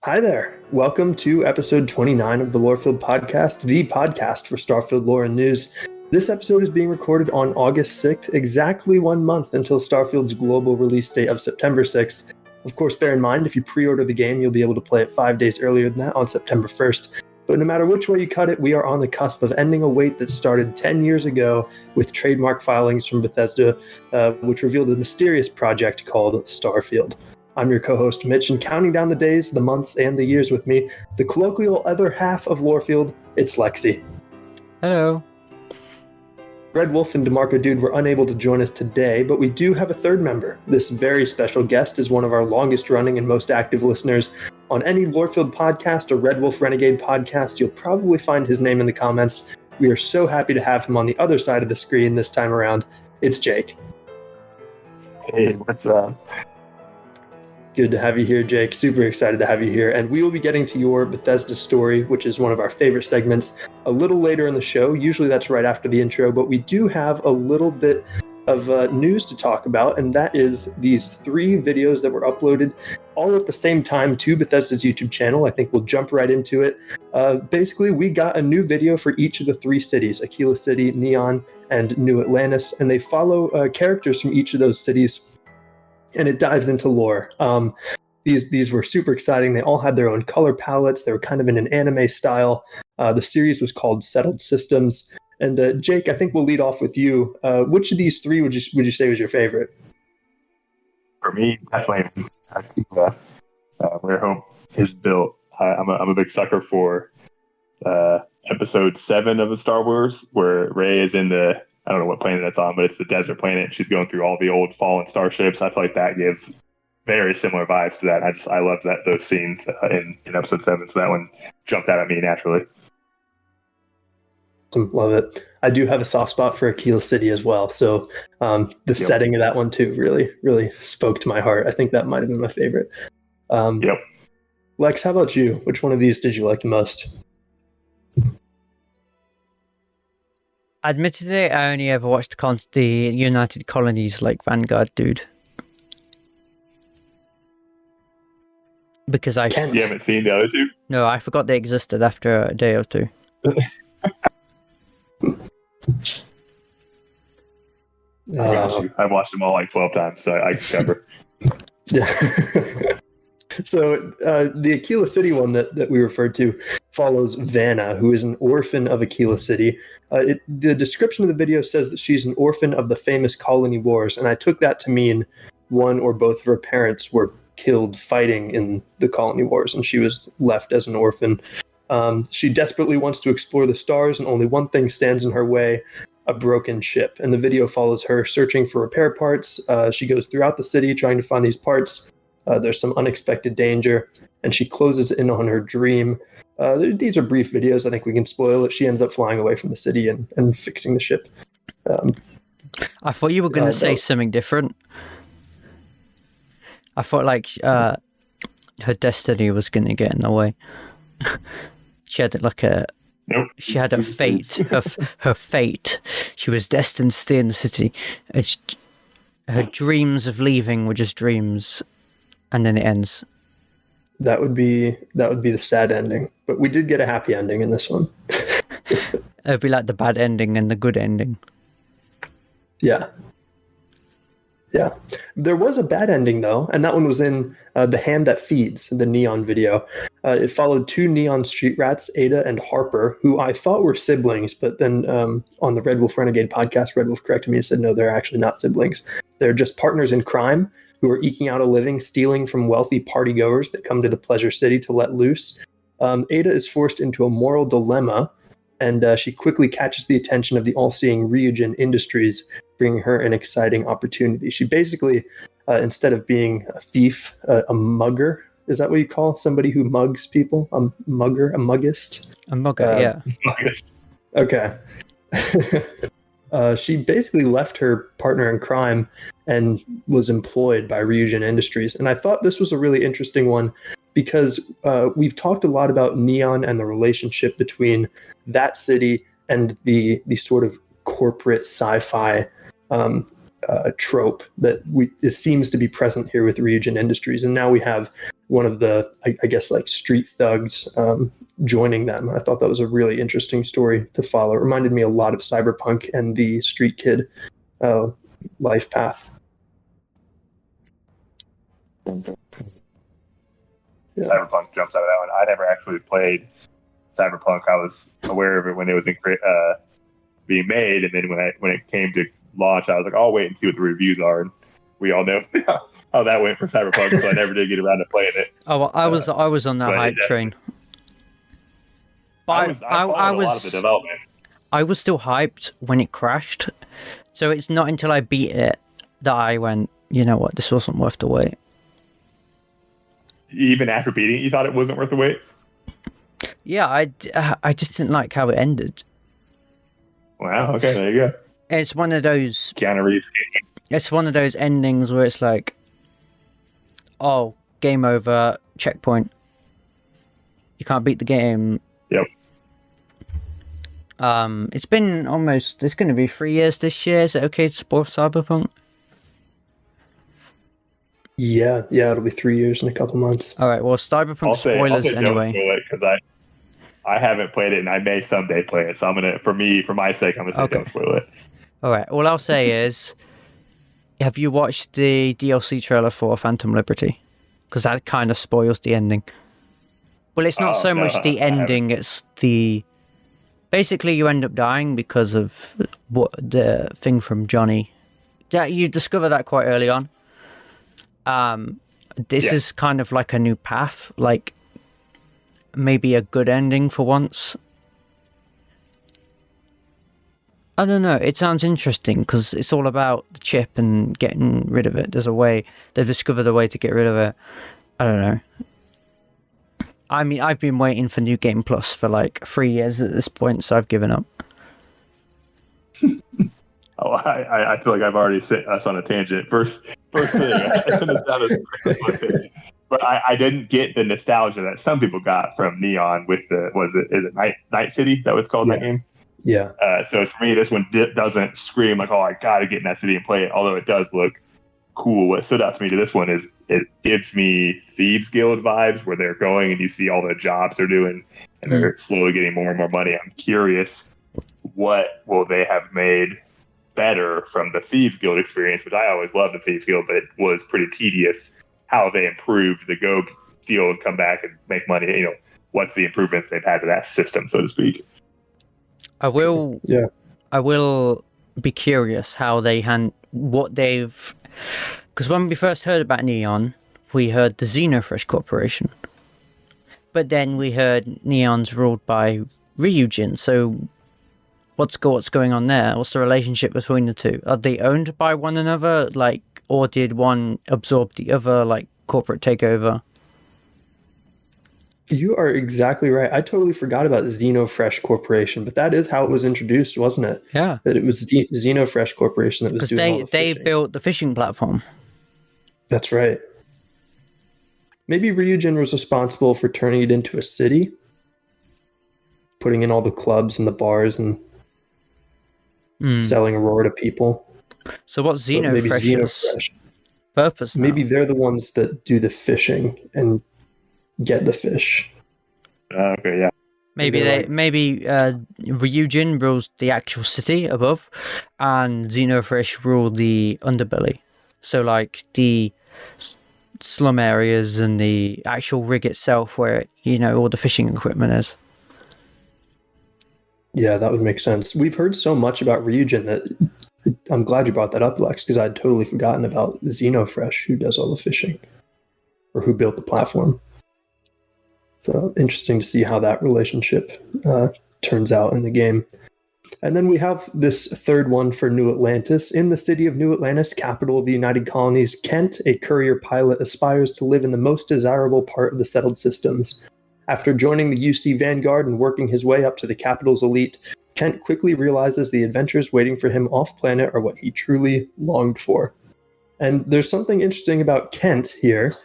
Hi there. Welcome to episode 29 of the Lorefield podcast, the podcast for Starfield lore and news. This episode is being recorded on August 6th, exactly 1 month until Starfield's global release date of September 6th. Of course, bear in mind, if you pre-order the game, you'll be able to play it 5 days earlier than that on September 1st. But no matter which way you cut it, we are on the cusp of ending a wait that started 10 years ago with trademark filings from Bethesda, which revealed a mysterious project called Starfield. I'm your co-host, Mitch, and counting down the days, the months, and the years with me, the colloquial other half of Lorefield, it's Lexi. Hello. Red Wolf and DeMarco Dude were unable to join us today, but we do have a third member. This very special guest is one of our longest-running and most active listeners. On any Lorefield podcast or Red Wolf Renegade podcast, you'll probably find his name in the comments. We are so happy to have him on the other side of the screen this time around. It's Jake. Hey, what's up? Good to have you here, Jake. Super excited to have you here. And we will be getting to your Bethesda story, which is one of our favorite segments, a little later in the show. Usually that's right after the intro, but we do have a little bit of news to talk about, and that is these 3 videos that were uploaded all at the same time to Bethesda's YouTube channel. I think we'll jump right into it. Basically, we got a new video for each of the 3 cities, Aquila City, Neon, and New Atlantis, and they follow characters from each of those cities. And it dives into lore. These were super exciting. They all had their own color palettes. They were kind of in an anime style. The series was called Settled Systems. And Jake, I think we'll lead off with you. Which of these 3 would you say was your favorite? For me, definitely, I think Where Hope is Built. I'm a big sucker for episode 7 of the Star Wars, where Rey is in the, I don't know what planet that's on, but it's the desert planet. She's going through all the old fallen starships. I feel like that gives very similar vibes to that. I love those scenes in episode 7. So that one jumped out at me naturally. Love it. I do have a soft spot for Aquila City as well. So the setting of that one too really, really spoke to my heart. I think that might have been my favorite. Lex, how about you? Which one of these did you like the most? Admittedly, I only ever watched the United Colonies like Vanguard Dude. Because You haven't seen the other 2? No, I forgot they existed after a day or 2. I've watched them all like 12 times, so I can cover. Yeah. So the Aquila City one that we referred to follows Vanna, who is an orphan of Aquila City. The description of the video says that she's an orphan of the famous colony wars, and I took that to mean one or both of her parents were killed fighting in the colony wars, and she was left as an orphan. She desperately wants to explore the stars, and only one thing stands in her way: a broken ship. And the video follows her searching for repair parts. She goes throughout the city trying to find these parts. There's some unexpected danger, and she closes in on her dream. These are brief videos. I think we can spoil it. She ends up flying away from the city and fixing the ship. I thought you were going to say something different. I thought like her destiny was going to get in the way. She had like she had a fate. Her fate. She was destined to stay in the city. Her dreams of leaving were just dreams. And then it ends. That would be the sad ending. But we did get a happy ending in this one. It'd be like the bad ending and the good ending. Yeah. There was a bad ending though, and that one was in The Hand That Feeds, the Neon video. It followed 2 Neon street rats, Ada and Harper, who I thought were siblings, but then on the Red Wolf Renegade podcast, Red Wolf corrected me and said no, they're actually not siblings. They're just partners in crime who are eking out a living, stealing from wealthy partygoers that come to the Pleasure City to let loose. Ada is forced into a moral dilemma, and she quickly catches the attention of the all-seeing Ryujin Industries, bringing her an exciting opportunity. She basically, instead of being a thief, a mugger, is that what you call somebody who mugs people? A mugger, a muggist? A mugger, yeah. Muggist. Okay. She basically left her partner in crime and was employed by Ryujin Industries. And I thought this was a really interesting one because we've talked a lot about Neon and the relationship between that city and the sort of corporate sci-fi trope that seems to be present here with Ryujin Industries. And now we have one of the, I guess, like street thugs joining them. I thought that was a really interesting story to follow. It reminded me a lot of Cyberpunk and the Street Kid life path. Yeah. Cyberpunk jumps out of that one. I never actually played Cyberpunk. I was aware of it when it was being made, and then when it came to launch, I was like, I'll wait and see what the reviews are. And we all know how that went for Cyberpunk, so I never did get around to playing it. Oh, well, I was on that hype train. But I followed a lot of the development. I was still hyped when it crashed, so it's not until I beat it that I went, you know what, this wasn't worth the wait. Even after beating it, you thought it wasn't worth the wait? Yeah, I just didn't like how it ended. Wow, okay, there you go. It's one of those... Keanu Reeves. It's one of those endings where it's like, oh, game over, checkpoint. You can't beat the game. Yep. It's been almost... It's going to be 3 years this year. Is it okay to spoil Cyberpunk? Yeah, it'll be 3 years in a couple months. All right, well, Cyberpunk spoilers anyway. Because I haven't played it, and I may someday play it. So I'm gonna, for my sake, I'm gonna say don't spoil it. All right. All I'll say is, have you watched the DLC trailer for Phantom Liberty? Because that kind of spoils the ending. Well, it's not so much the ending; it's the basically you end up dying because of what the thing from Johnny. Yeah, you discover that quite early on. This is kind of like a new path, like maybe a good ending for once. I don't know, it sounds interesting because it's all about the chip and getting rid of it. There's a way, they've discovered a way to get rid of it. I don't know. I mean, I've been waiting for New Game Plus for like 3 years at this point, so I've given up. Oh, I feel like I've already sent us on a tangent. First thing, I sent us down as but I didn't get the nostalgia that some people got from Neon with is it Night City? That was called that game? Yeah. So for me, this one doesn't scream like, oh, I gotta get in that city and play it, although it does look cool. What stood out to me to this one is it gives me Thieves Guild vibes where they're going and you see all the jobs they're doing and they're slowly getting more and more money. I'm curious, what will they have made better from the Thieves Guild experience, which I always loved the Thieves Guild, but it was pretty tedious. How they improved the go steal and come back and make money. You know, what's the improvements they've had to that system, so to speak. I will be curious how they what they've, because when we first heard about Neon, we heard the Xenofresh Corporation, but then we heard Neon's ruled by Ryujin. So what's going on there? What's the relationship between the two? Are they owned by one another, like, or did one absorb the other, like corporate takeover? You are exactly right. I totally forgot about Xenofresh Corporation, but that is how it was introduced, wasn't it? Yeah. That it was Xenofresh Corporation that was doing all the fishing. They built the fishing platform. That's right. Maybe Ryujin was responsible for turning it into a city, putting in all the clubs and the bars and selling Aurora to people. So what's Xenofresh's purpose now? Maybe they're the ones that do the fishing and get the fish. Okay, yeah. Maybe Ryujin rules the actual city above, and Xenofresh rule the underbelly. So like the slum areas and the actual rig itself, where all the fishing equipment is. Yeah, that would make sense. We've heard so much about Ryujin that I'm glad you brought that up, Lex, because I'd totally forgotten about Xenofresh, who does all the fishing, or who built the platform. So interesting to see how that relationship turns out in the game. And then we have this third one for New Atlantis. In the city of New Atlantis, capital of the United Colonies, Kent, a courier pilot, aspires to live in the most desirable part of the settled systems. After joining the UC Vanguard and working his way up to the capital's elite, Kent quickly realizes the adventures waiting for him off-planet are what he truly longed for. And there's something interesting about Kent here.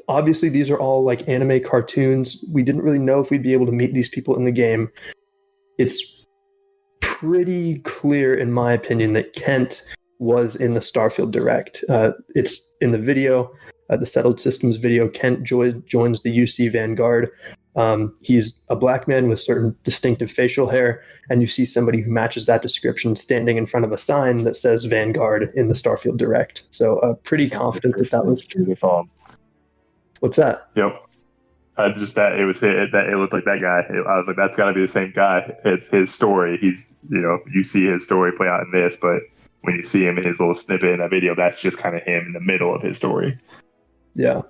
Obviously, these are all like anime cartoons. We didn't really know if we'd be able to meet these people in the game. It's pretty clear, in my opinion, that Kent was in the Starfield Direct. It's in the video. the Settled Systems video, Kent joins the UC Vanguard. He's a black man with certain distinctive facial hair, and you see somebody who matches that description standing in front of a sign that says Vanguard in the Starfield Direct. So pretty confident that was the song. What's that? Yep. Just that it was that it looked like that guy. I was like, that's got to be the same guy. It's his story. He's, you see his story play out in this, but when you see him in his little snippet in that video, that's just kind of him in the middle of his story. Yeah,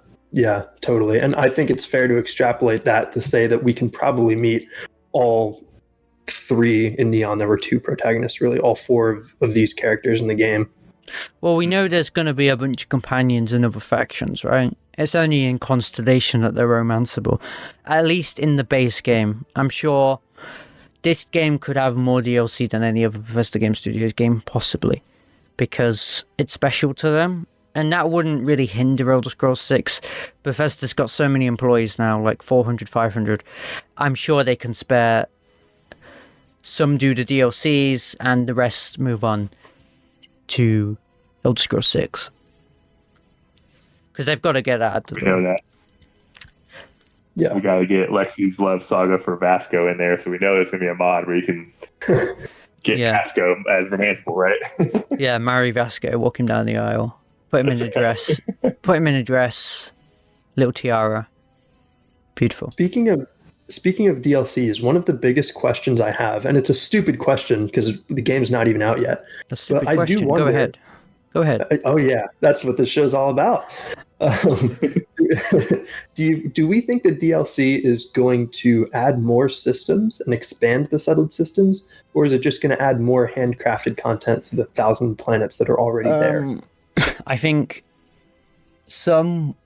totally. And I think it's fair to extrapolate that to say that we can probably meet all three in Neon. There were two protagonists, really, all four of these characters in the game. Well, we know there's going to be a bunch of companions and other factions, right? It's only in Constellation that they're romanceable. At least in the base game. I'm sure this game could have more DLC than any other Bethesda Game Studios game, possibly. Because it's special to them. And that wouldn't really hinder Elder Scrolls 6. Bethesda's got so many employees now, like 400, 500. I'm sure they can spare some do the DLCs and the rest move on to Elder Scrolls 6. Because they've got to get that. We know that. Yeah. We got to get Lexi's Love Saga for Vasco in there, so we know there's going to be a mod where you can get Vasco as romanceable, right? Yeah, marry Vasco, walk him down the aisle. Put him in a dress. Put him in a dress. Little tiara. Beautiful. Speaking of DLCs, one of the biggest questions I have, and it's a stupid question because the game's not even out yet. A stupid question. Do wonder, Go ahead. Oh yeah, that's what this show's all about. Do we think the DLC is going to add more systems and expand the Settled Systems, or is it just going to add more handcrafted content to the 1,000 planets that are already there? I think some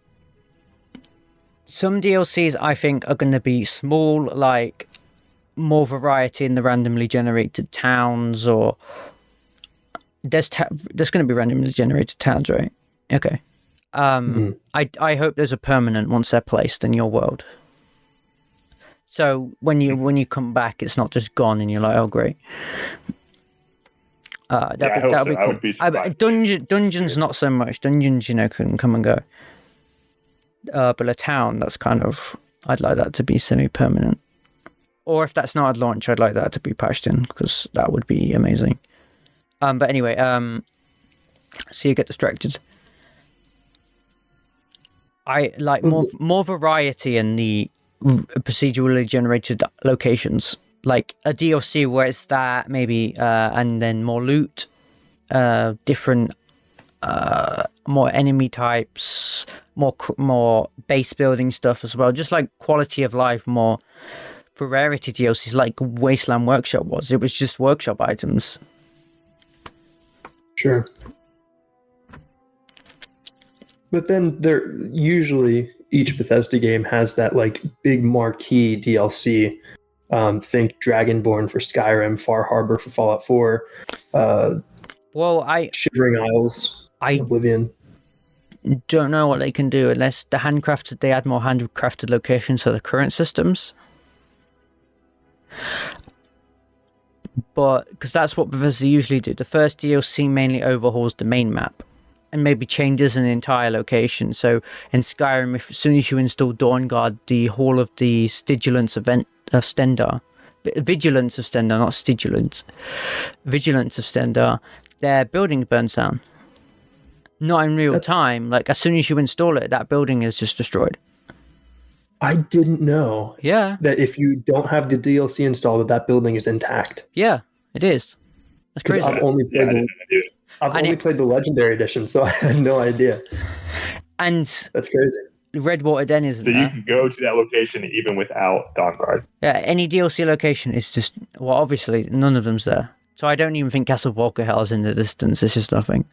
DLCs I think are going to be small, like more variety in the randomly generated towns, or there's going to be randomly generated towns, right? Okay. I hope those are permanent once they're placed in your world. So when you come back, it's not just gone and you're like, oh great. That'd be cool. Dungeons not so much. Dungeons, can come and go. But a town, that's kind of, I'd like that to be semi-permanent. Or if that's not at launch, I'd like that to be patched in, because that would be amazing. But anyway, so you get distracted. I like more variety in the procedurally generated locations. Like a DLC where it's that, maybe, and then more loot, different, more enemy types, more base building stuff as well. Just like quality of life, more variety DLCs, like Wasteland Workshop was. It was just workshop items. Sure. But then usually each Bethesda game has that like big marquee DLC. Think Dragonborn for Skyrim, Far Harbor for Fallout 4. Shivering Isles, Oblivion. Don't know what they can do unless they add more handcrafted locations to the current systems. But because that's what Bethesda usually do. The first DLC mainly overhauls the main map and maybe changes an entire location. So in Skyrim, as soon as you install Dawnguard, the Hall of the Vigilance of Stendarr, not Stigulance. Vigilance of Stendarr, their building burns down. Not in real time. Like, as soon as you install it, that building is just destroyed. I didn't know. Yeah. That if you don't have the DLC installed, that building is intact. Yeah, it is. That's crazy. I've only played the Legendary Edition, so I had no idea. And that's crazy. Redwater Den isn't so there. You can go to that location even without Dawnguard. Yeah, any DLC location is just, well, obviously none of them's there. So I don't even think Castle Volkerhell is in the distance. It's just nothing.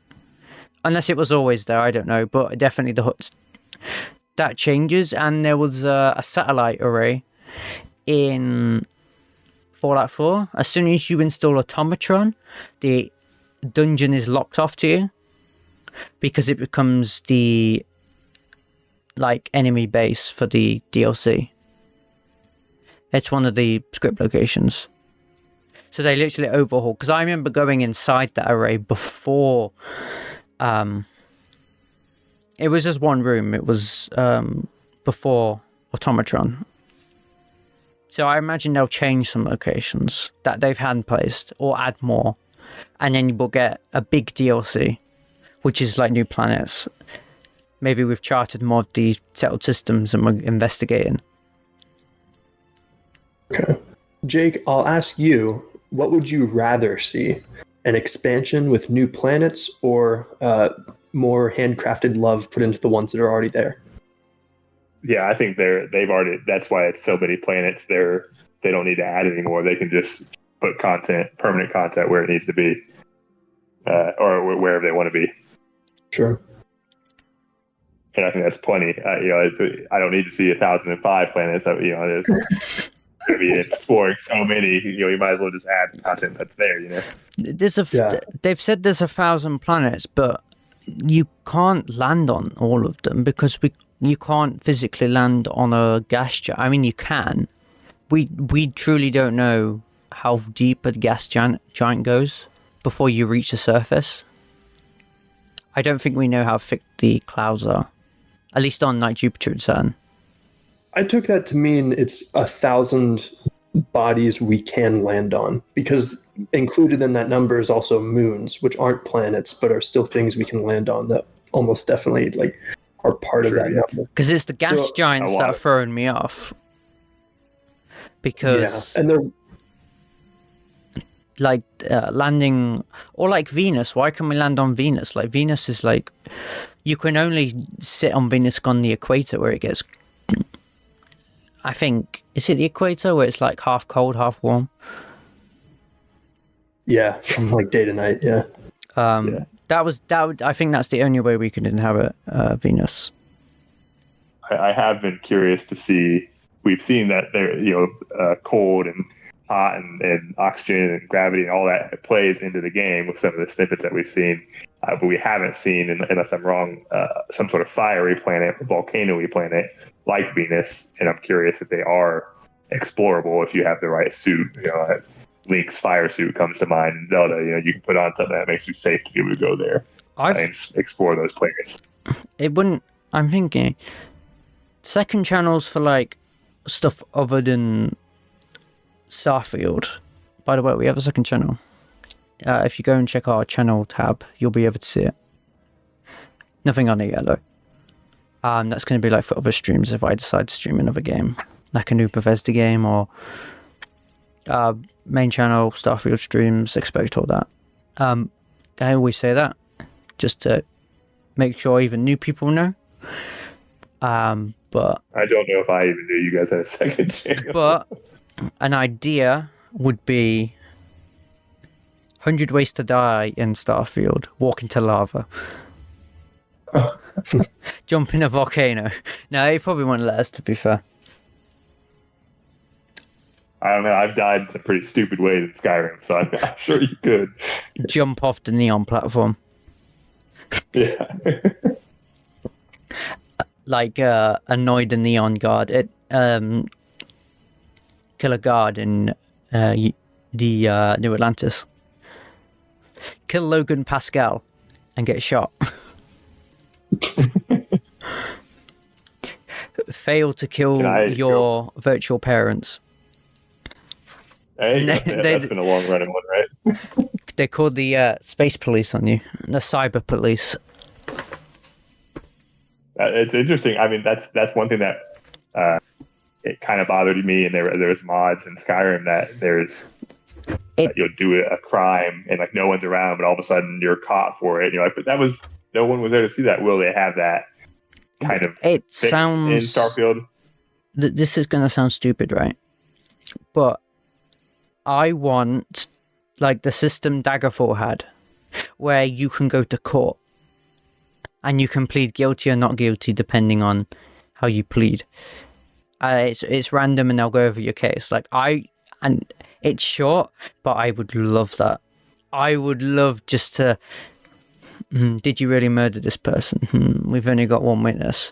Unless it was always there, I don't know. But definitely that changes. And there was a satellite array in Fallout 4. As soon as you install Automatron, the dungeon is locked off to you because it becomes the enemy base for the DLC. It's one of the script locations. So they literally overhaul, because I remember going inside that array before It was just one room. It was before Automatron. So I imagine they'll change some locations that they've hand placed or add more. And then you will get a big DLC, which is like new planets. Maybe we've charted more of the settled systems and we're investigating. Okay. Jake, I'll ask you, what would you rather see? An expansion with new planets or more handcrafted love put into the ones that are already there? Yeah, I think they've already. That's why it's so many planets. They don't need to add anymore. They can just put permanent content where it needs to be, or wherever they want to be. Sure. And I think that's plenty. I don't need to see 1,005 planets. It's going to be exploring so many. You might as well just add content that's there. They've said there's 1,000 planets, but you can't land on all of them because you can't physically land on a gas giant. I mean, you can. We truly don't know how deep a gas giant goes before you reach the surface. I don't think we know how thick the clouds are, at least on like Jupiter and Saturn. I took that to mean it's 1,000 bodies we can land on, because included in that number is also moons, which aren't planets but are still things we can land on that almost definitely like are part of that number. Because it's the gas giants that are throwing me off. Because and they're like landing, or like Venus. Why can we land on Venus? Like Venus is like, you can only sit on Venus on the equator where it gets, I think, is it the equator where it's like half cold, half warm? Yeah, from like day to night. Yeah. I think that's the only way we can inhabit Venus. I have been curious to see. We've seen that there, cold and hot and oxygen and gravity and all that plays into the game with some of the snippets that we've seen, but we haven't seen, unless I'm wrong, some sort of fiery planet, volcano-y planet like Venus. And I'm curious if they are explorable if you have the right suit. Link's fire suit comes to mind in Zelda. You can put on something that makes you safe to be able to go there and explore those planets. It wouldn't. I'm thinking second channels for like stuff other than Starfield. By the way, we have a second channel. If you go and check our channel tab, you'll be able to see it. Nothing on it yet though. That's going to be like for other streams if I decide to stream another game, like a new Bethesda game or main channel Starfield streams. Expect all that. I always say that just to make sure even new people know. But I don't know if I even knew you guys had a second channel. But an idea would be 100 Ways to Die in Starfield. Walk into lava. Jump in a volcano. No, he probably won't let us, to be fair. I don't know. I've died in some pretty stupid ways in Skyrim, so I'm sure you could. Jump off the neon platform. Yeah. Like annoy the neon guard. Kill a guard in the New Atlantis. Kill Logan Pascal and get shot. Fail to kill your virtual parents. Hey, that's been a long running one, right? They called the space police on you, the cyber police. It's interesting. I mean, that's one thing that it kind of bothered me. And there's mods in Skyrim that you'll do a crime and like no one's around, but all of a sudden you're caught for it. And you're like, but no one was there to see that. Will they have that kind of fixed in Starfield? This is going to sound stupid, right? But I want like the system Daggerfall had, where you can go to court and you can plead guilty or not guilty depending on how you plead. It's random and they'll go over your case. And it's short, but I would love that. I would love just to. Did you really murder this person? We've only got one witness.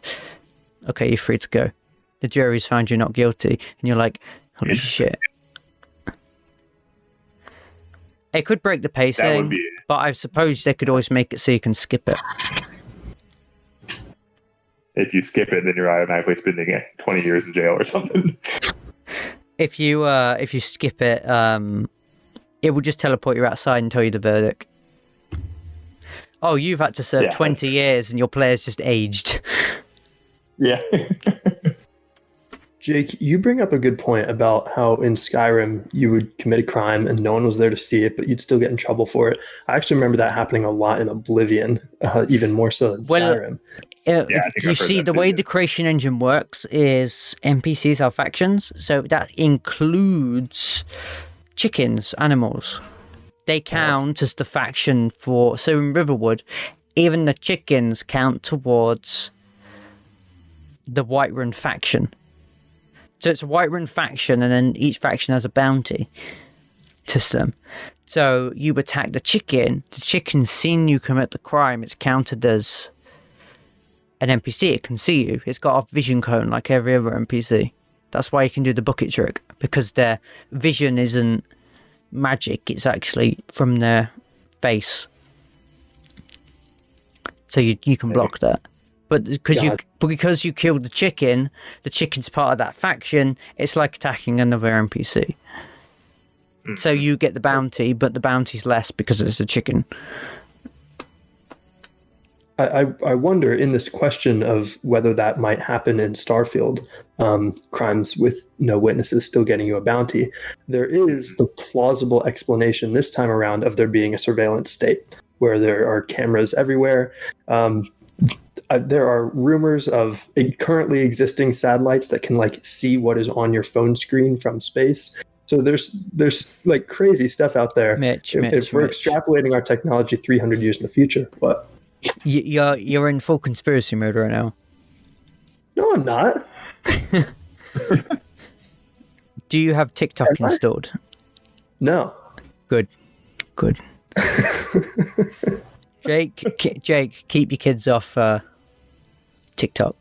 Okay, you're free to go. The jury's found you not guilty, and you're like, holy shit. It could break the pacing, but I suppose they could always make it so you can skip it. if you skip it, then you're automatically spending 20 years in jail or something. If you skip it, it will just teleport you outside and tell you the verdict. Oh, you've had to serve 20 years and your player's just aged. Yeah. Jake, you bring up a good point about how in Skyrim you would commit a crime and no one was there to see it, but you'd still get in trouble for it. I actually remember that happening a lot in Oblivion, even more so than Skyrim. You see, the way the creation engine works is NPCs are factions, so that includes chickens, animals. They count as the faction for... So in Riverwood, even the chickens count towards the Whiterun faction. So it's a Whiterun faction, and then each faction has a bounty system. So you attack the chicken's seen you commit the crime, it's counted as an NPC. It can see you. It's got a vision cone like every other NPC. That's why you can do the bucket trick, because their vision isn't magic, it's actually from their face. So you can block that. But because you killed the chicken's part of that faction, it's like attacking another NPC. So you get the bounty, but the bounty's less because it's a chicken. I wonder, in this question of whether that might happen in Starfield, crimes with no witnesses still getting you a bounty, there is the plausible explanation this time around of there being a surveillance state where there are cameras everywhere. There are rumors of currently existing satellites that can see what is on your phone screen from space. So there's like crazy stuff out there. Mitch, if we're extrapolating our technology 300 years in the future, but you're in full conspiracy mode right now. No, I'm not. Do you have TikTok installed? No. Good. Jake, keep your kids off TikTok.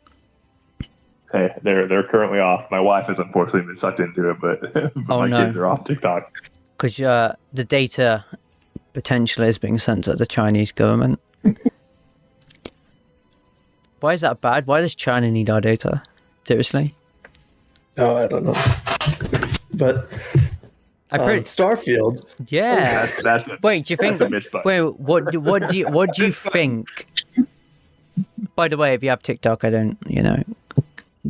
Hey, they're currently off. My wife has unfortunately been sucked into it, but my kids are off TikTok. Because the data potentially is being sent to the Chinese government. Why is that bad? Why does China need our data? Seriously? Oh, I don't know. But Starfield. Yeah. That's wait, do you think? Wait, what do you think? By the way, if you have TikTok, I don't.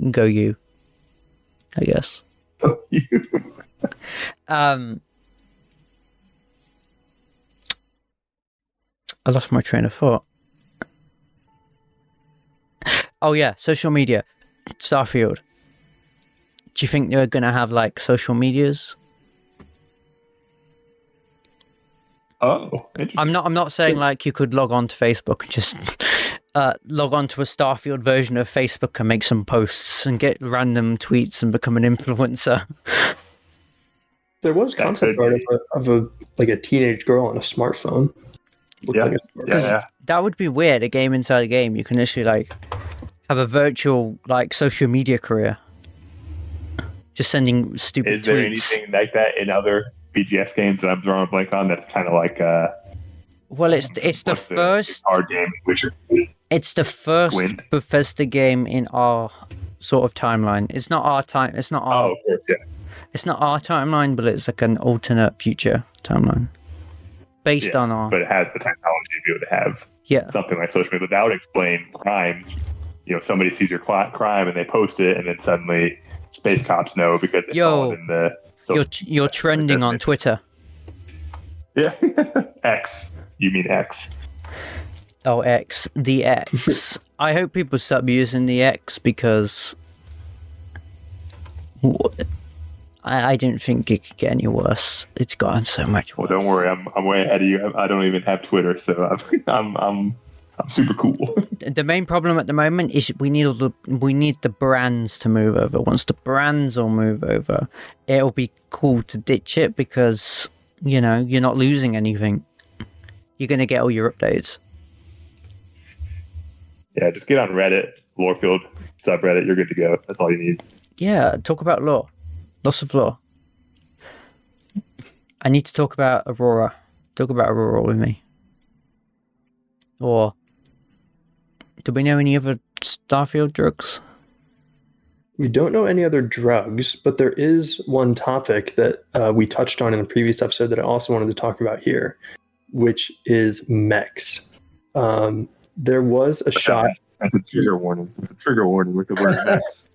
Go you. I guess. I lost my train of thought. Oh yeah, social media. Starfield. Do you think they're gonna have social medias? Oh, interesting. I'm not saying you could log on to Facebook and just log on to a Starfield version of Facebook and make some posts and get random tweets and become an influencer. There was concept art of a teenage girl on a smartphone. Yeah. That would be weird. A game inside a game. You can actually have a virtual social media career. Just sending stupid tweets. Is there anything like that in other BGS games that I'm drawing a blank on that's kind of like well, it's the first hard game Witcher. It's the first Bethesda game in our sort of timeline. It's not our time. It's not our. Oh, of course, yeah. It's not our timeline, but it's an alternate future timeline based on our. But it has the technology to be able to have something like social media. But that would explain crimes. Somebody sees your crime and they post it, and then suddenly space cops know because it's all in the. You're trending on Twitter. Yeah. X. You mean X. Oh, X. The X. I hope people stop using the X because I don't think it could get any worse. It's gotten so much worse. Well, don't worry. I'm way ahead of you. I don't even have Twitter, so I'm super cool. The main problem at the moment is we need the brands to move over. Once the brands all move over, it'll be cool to ditch it because you're not losing anything. You're gonna get all your updates. Yeah, just get on Reddit, Lorefield subreddit. You're good to go. That's all you need. Yeah, talk about lore. Lots of lore. I need to talk about Aurora. Talk about Aurora with me. Or do we know any other Starfield drugs? We don't know any other drugs, but there is one topic that we touched on in a previous episode that I also wanted to talk about here, which is mechs. There was a shot. That's a trigger warning. It's a trigger warning with the word mechs.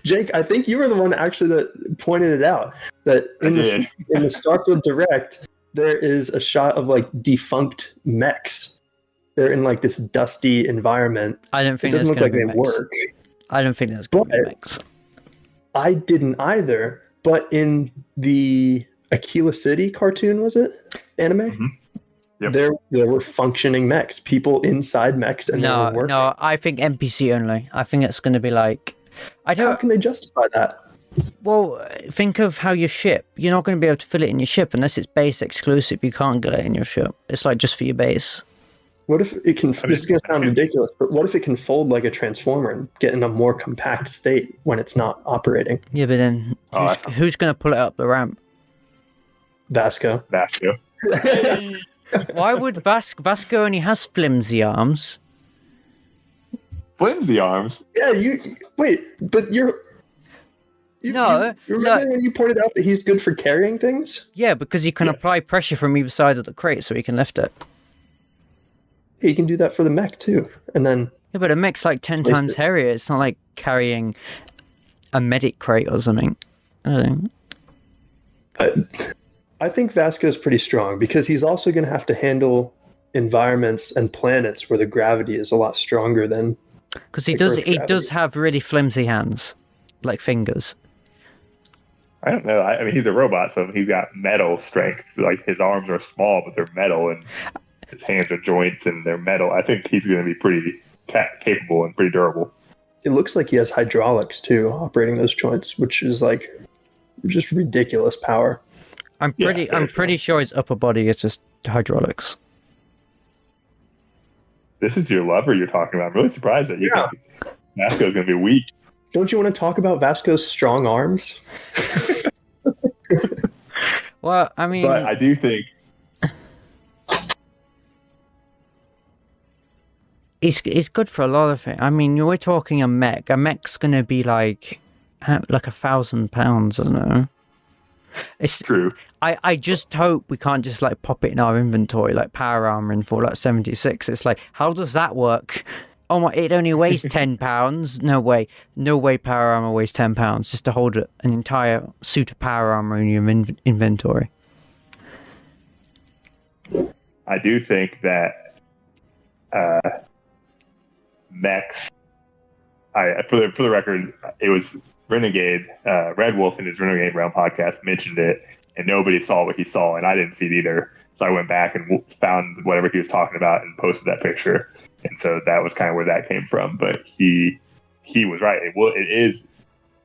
Jake, I think you were the one actually that pointed it out. That in the Starfield Direct, there is a shot of like defunct mechs. They're in like this dusty environment. I don't think it doesn't look like they work. I don't think that's going to be mechs. I didn't either. But in the Aquila City cartoon, was it anime? Mm-hmm. Yep. There were functioning mechs, people inside mechs, and they were working. No, I think NPC only. I think it's going to be like. How can they justify that? Well, think of how your ship. You're not going to be able to fill it in your ship unless it's base exclusive. You can't get it in your ship. It's like just for your base. What if it can? This is going to sound ridiculous, but what if it can fold like a transformer and get in a more compact state when it's not operating? Yeah, but then who's going to pull it up the ramp? Vasco. Why would Vasco only has flimsy arms? Flimsy arms? Yeah, you wait, but you remember when you pointed out that he's good for carrying things? Yeah, because he can apply pressure from either side of the crate so he can lift it. Yeah, you can do that for the mech too, and then. Yeah, but a mech's like 10 times heavier. It's not like carrying a medic crate or something. I don't know. I think Vasco's pretty strong because he's also going to have to handle environments and planets where the gravity is a lot stronger than. Because he does have really flimsy hands, like fingers. I don't know. I mean, he's a robot, so he's got metal strength. Like his arms are small, but they're metal, and his hands are joints, and they're metal. I think he's going to be pretty capable and pretty durable. It looks like he has hydraulics too, operating those joints, which is like just ridiculous power. I'm pretty sure his upper body is just hydraulics. This is your lover you're talking about. I'm really surprised that you think Vasco's going to be weak. Don't you want to talk about Vasco's strong arms? Well, I mean... But I do think... It's good for a lot of it. I mean, we're talking a mech. A mech's going to be like £1,000, I don't know. It's true. I just hope we can't just like pop it in our inventory like power armor in Fallout 76. It's like, how does that work? Oh my, it only weighs £10. No way power armor weighs £10 just to hold an entire suit of power armor in your inventory. I do think that mechs, for the record, it was Renegade, Red Wolf in his Renegade Realm podcast mentioned it, and nobody saw what he saw, and I didn't see it either. So I went back and found whatever he was talking about and posted that picture. And so that was kind of where that came from. But he was right. It is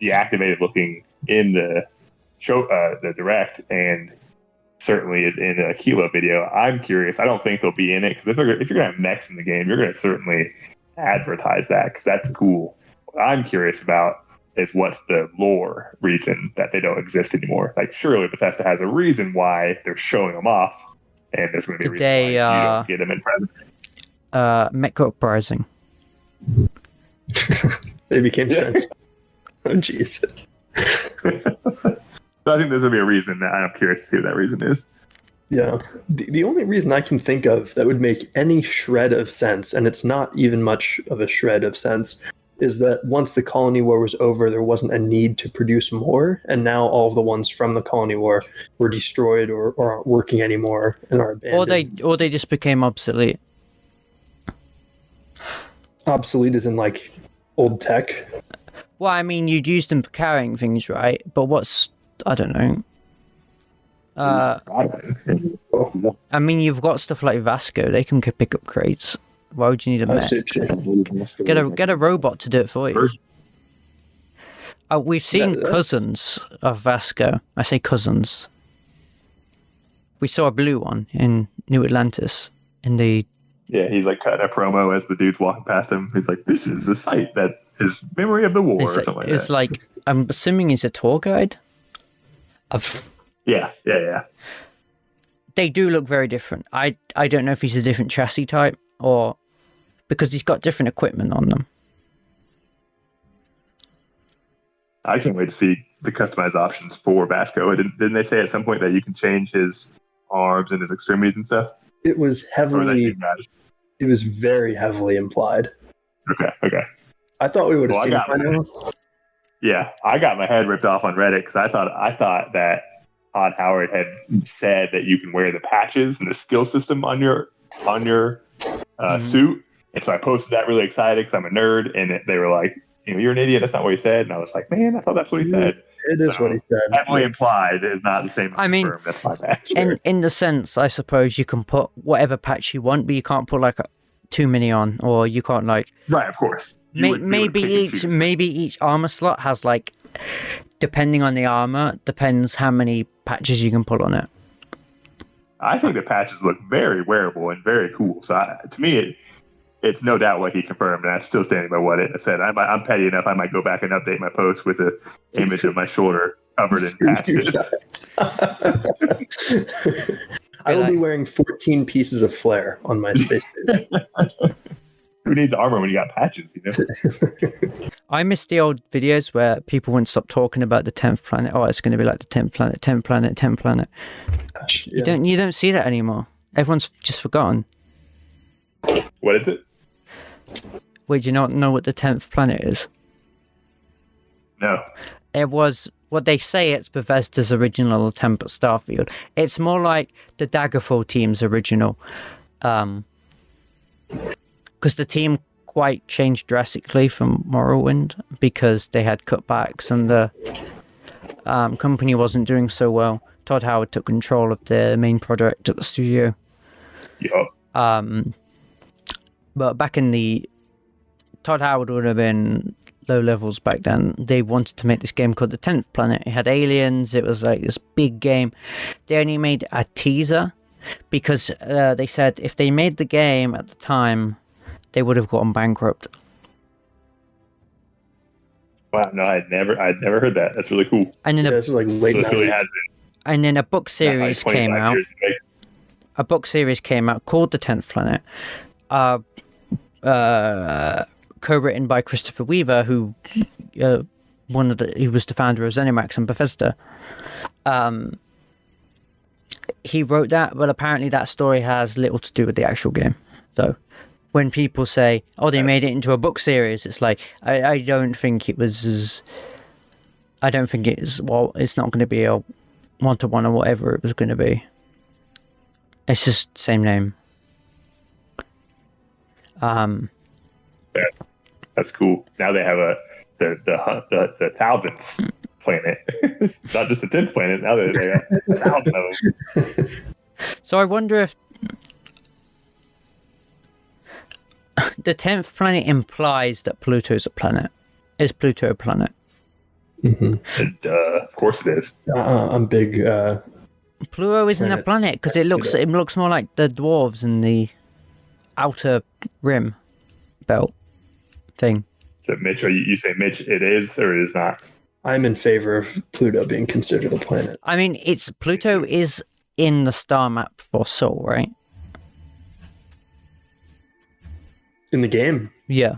deactivated looking in the show, the direct, and certainly is in a Aquila video. I'm curious. I don't think they'll be in it because if you're going to have mechs in the game, you're going to certainly advertise that because that's cool. What I'm curious about is what's the lore reason that they don't exist anymore. Like, surely Bethesda has a reason why they're showing them off, and there's going to be a reason why you don't get them in present. Mech uprising. They became sentient. Oh, jeez. So I think there's going to be a reason that I'm curious to see what that reason is. Yeah. The only reason I can think of that would make any shred of sense, and it's not even much of a shred of sense, is that once the Colony War was over, there wasn't a need to produce more, and now all of the ones from the Colony War were destroyed or aren't working anymore and are abandoned. Or they just became obsolete. Obsolete as in like old tech? Well, I mean, you'd use them for carrying things, right? But I don't know. I mean, you've got stuff like Vasco. They can pick up crates. Why would you need a mech? Get a robot to do it for you. We've seen cousins of Vasco. I say cousins. We saw a blue one in New Atlantis. Yeah, he's like cutting a promo as the dude's walking past him. He's like, "This is the site that is memory of the war," or something like that. It's like, I'm assuming he's a tour guide. Yeah. They do look very different. I don't know if he's a different chassis type or because he's got different equipment on them. I can't wait to see the customized options for Vasco. Didn't they say at some point that you can change his arms and his extremities and stuff? It was heavily. It was very heavily implied. Okay. I thought we would have seen it by now. Yeah, I got my head ripped off on Reddit because I thought that Todd Howard had said that you can wear the patches and the skill system on your suit, and so I posted that really excited because I'm a nerd, and they were like, you're an idiot. That's not what he said, and I was like, man, I thought that's what he said. It is what he said. Heavily implied is not the same. I mean, confirmed. That's my bad. In the sense, I suppose you can put whatever patch you want, but you can't put like too many on, or you can't like. Right, of course. Maybe each armor slot has like, depending on the armor, depends how many patches you can put on it. I think the patches look very wearable and very cool. So to me, it's no doubt what he confirmed, and I'm still standing by what it said. I'm petty enough. I might go back and update my post with an image of my shoulder covered in patches. I will be wearing 14 pieces of flare on my space station. Who needs armor when you got patches? I miss the old videos where people wouldn't stop talking about the 10th planet. Oh, it's going to be like the 10th planet, 10th planet, 10th planet. Gosh, yeah. You don't see that anymore. Everyone's just forgotten. What is it? Wait, do you not know what the 10th planet is? No. It was what they say. It's Bethesda's original attempt at Starfield. It's more like the Daggerfall team's original, because the team quite changed drastically from Morrowind because they had cutbacks and the company wasn't doing so well. Todd Howard took control of the main project at the studio. Yep. But back in the Todd Howard would have been low levels back then. They wanted to make this game called The 10th Planet. It had aliens. It was like this big game. They only made a teaser because they said if they made the game at the time, they would have gotten bankrupt. Wow, no, I'd never heard that. That's really cool. And then this is like late 90s. Really has been. And then a book series came out. A book series came out called The 10th Planet. Co-written by Christopher Weaver, who he was the founder of ZeniMax and Bethesda. He wrote that, but apparently that story has little to do with the actual game. So when people say, "Oh, they made it into a book series," it's like I don't think it was as. I don't think it's it's not going to be a 1-to-1 or whatever it was going to be. It's just same name. That's cool. Now they have the thousandth planet, not just the 10th planet. Now they have 1,000 of them. So I wonder if the 10th planet implies that Pluto's a planet. Is Pluto a planet? Mm-hmm. And, of course it is. I'm big. Pluto isn't a planet because it looks more like the dwarves in the outer rim belt thing. So Mitch, you say Mitch, it is or it is not? I'm in favor of Pluto being considered a planet. I mean, Pluto is in the star map for Sol, right? In the game? Yeah.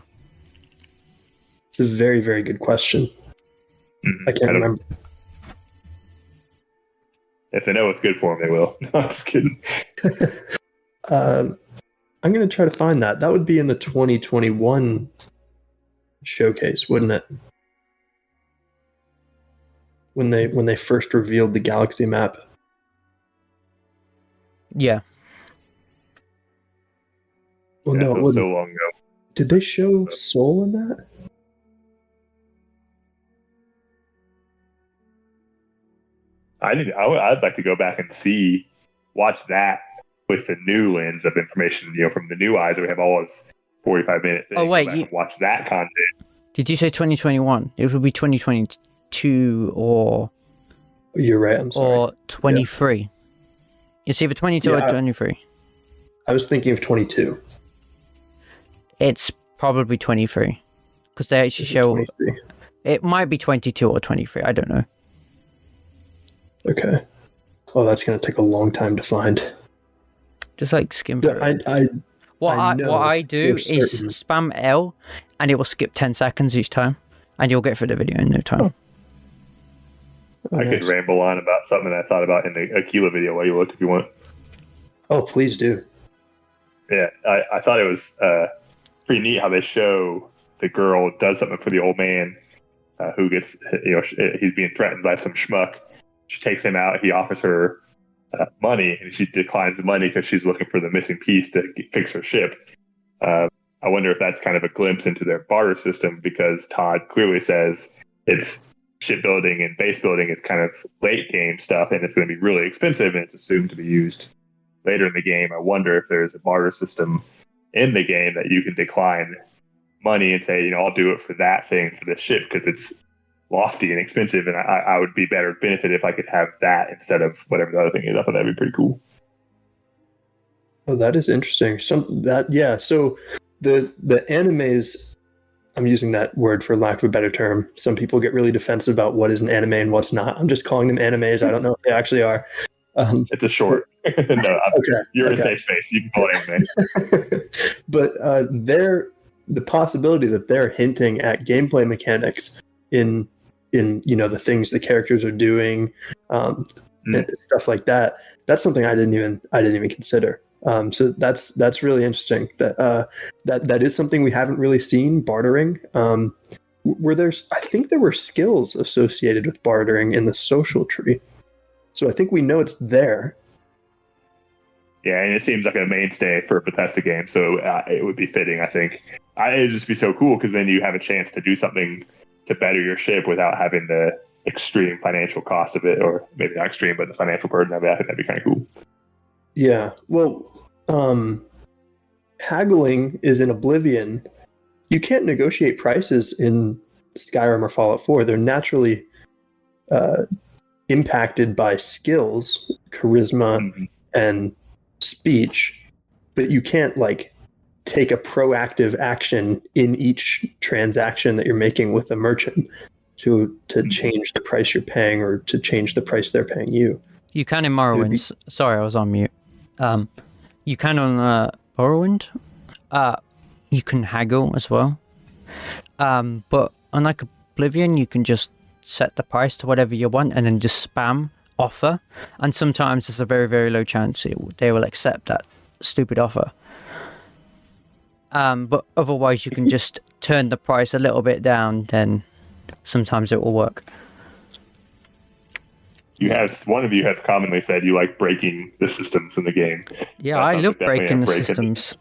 It's a very, very good question. I can't remember. If they know what's good for them, they will. No, I'm just kidding. I'm going to try to find that. That would be in the 2021 showcase, wouldn't it? When they first revealed the galaxy map. Yeah. Well, yeah, no, it was so long ago. Did they show Sol in that? I'd like to go back and watch that with the new lens of information, from the new eyes that we have all this 45 minutes. Oh, wait. Watch that content. Did you say 2021? It would be 2022 or... You're right, I'm sorry. Or 23. Yeah. It's either 22 or 23. I was thinking of 22. It's probably 23. Because they actually show... 23? It might be 22 or 23, I don't know. Okay. Oh, that's going to take a long time to find. Just like skim through it. What I do is spam L and it will skip 10 seconds each time and you'll get through the video in no time. I could ramble on about something I thought about in the Aquila video while you look if you want. Oh, please do. Yeah, I thought it was pretty neat how they show the girl does something for the old man who gets, he's being threatened by some schmuck. She takes him out. He offers her money, and she declines the money because she's looking for the missing piece to fix her ship. I wonder if that's kind of a glimpse into their barter system, because Todd clearly says it's shipbuilding and base building is kind of late game stuff, and it's going to be really expensive, and it's assumed to be used later in the game. I wonder if there's a barter system in the game that you can decline money and say, I'll do it for that thing for the ship because it's lofty and expensive, and I would be better benefit if I could have that instead of whatever the other thing is. I thought that'd be pretty cool. Oh, that is interesting. So the animes, I'm using that word for lack of a better term. Some people get really defensive about what is an anime and what's not. I'm just calling them animes. I don't know if they actually are. It's a short. No, you're in a safe space. You can call it anime. But the possibility that they're hinting at gameplay mechanics in the things the characters are doing, and stuff like that. That's something I didn't even consider. So that's really interesting. That is something we haven't really seen, bartering. I think there were skills associated with bartering in the social tree. So I think we know it's there. Yeah, and it seems like a mainstay for a Bethesda game, so it would be fitting, I think. It would just be so cool, because then you have a chance to do something to better your ship without having the extreme financial cost of it, or maybe not extreme, but the financial burden of it. I think that'd be kind of cool. Yeah, well, haggling is in Oblivion. You can't negotiate prices in Skyrim or Fallout 4. They're naturally impacted by skills, charisma, and speech, but you can't take a proactive action in each transaction that you're making with a merchant to change the price you're paying or to change the price they're paying you. You can in Morrowind. Sorry, I was on mute. You can on Morrowind. You can haggle as well. But unlike Oblivion, you can just set the price to whatever you want and then just spam offer. And sometimes there's a very, very low chance they will accept that stupid offer. But otherwise, you can just turn the price a little bit down, then sometimes it will work. One of you has commonly said you like breaking the systems in the game. Yeah, I love breaking the systems.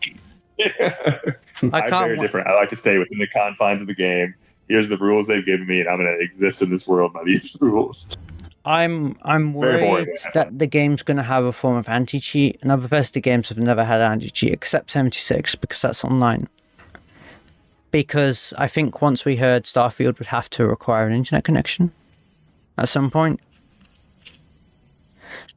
I'm very different. I like to stay within the confines of the game. Here's the rules they've given me, and I'm going to exist in this world by these rules. I'm worried that the game's going to have a form of anti-cheat. Now, Bethesda games have never had anti-cheat except 76, because that's online. Because I think once we heard Starfield would have to require an internet connection at some point.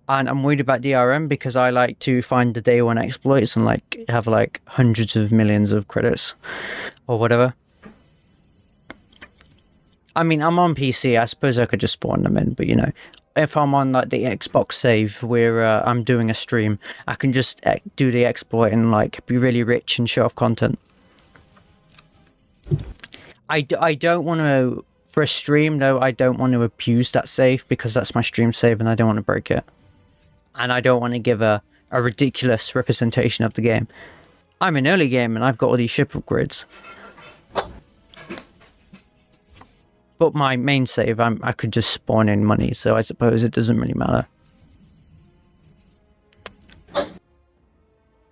And I'm worried about DRM because I like to find the day one exploits and have hundreds of millions of credits or whatever. I mean, I'm on PC. I suppose I could just spawn them in, but if I'm on the Xbox save where I'm doing a stream, I can just do the exploit and be really rich and show off content. I don't want to, for a stream though, I don't want to abuse that save because that's my stream save and I don't want to break it. And I don't want to give a ridiculous representation of the game. I'm in early game and I've got all these ship upgrades. But my main save, I could just spawn in money, so I suppose it doesn't really matter.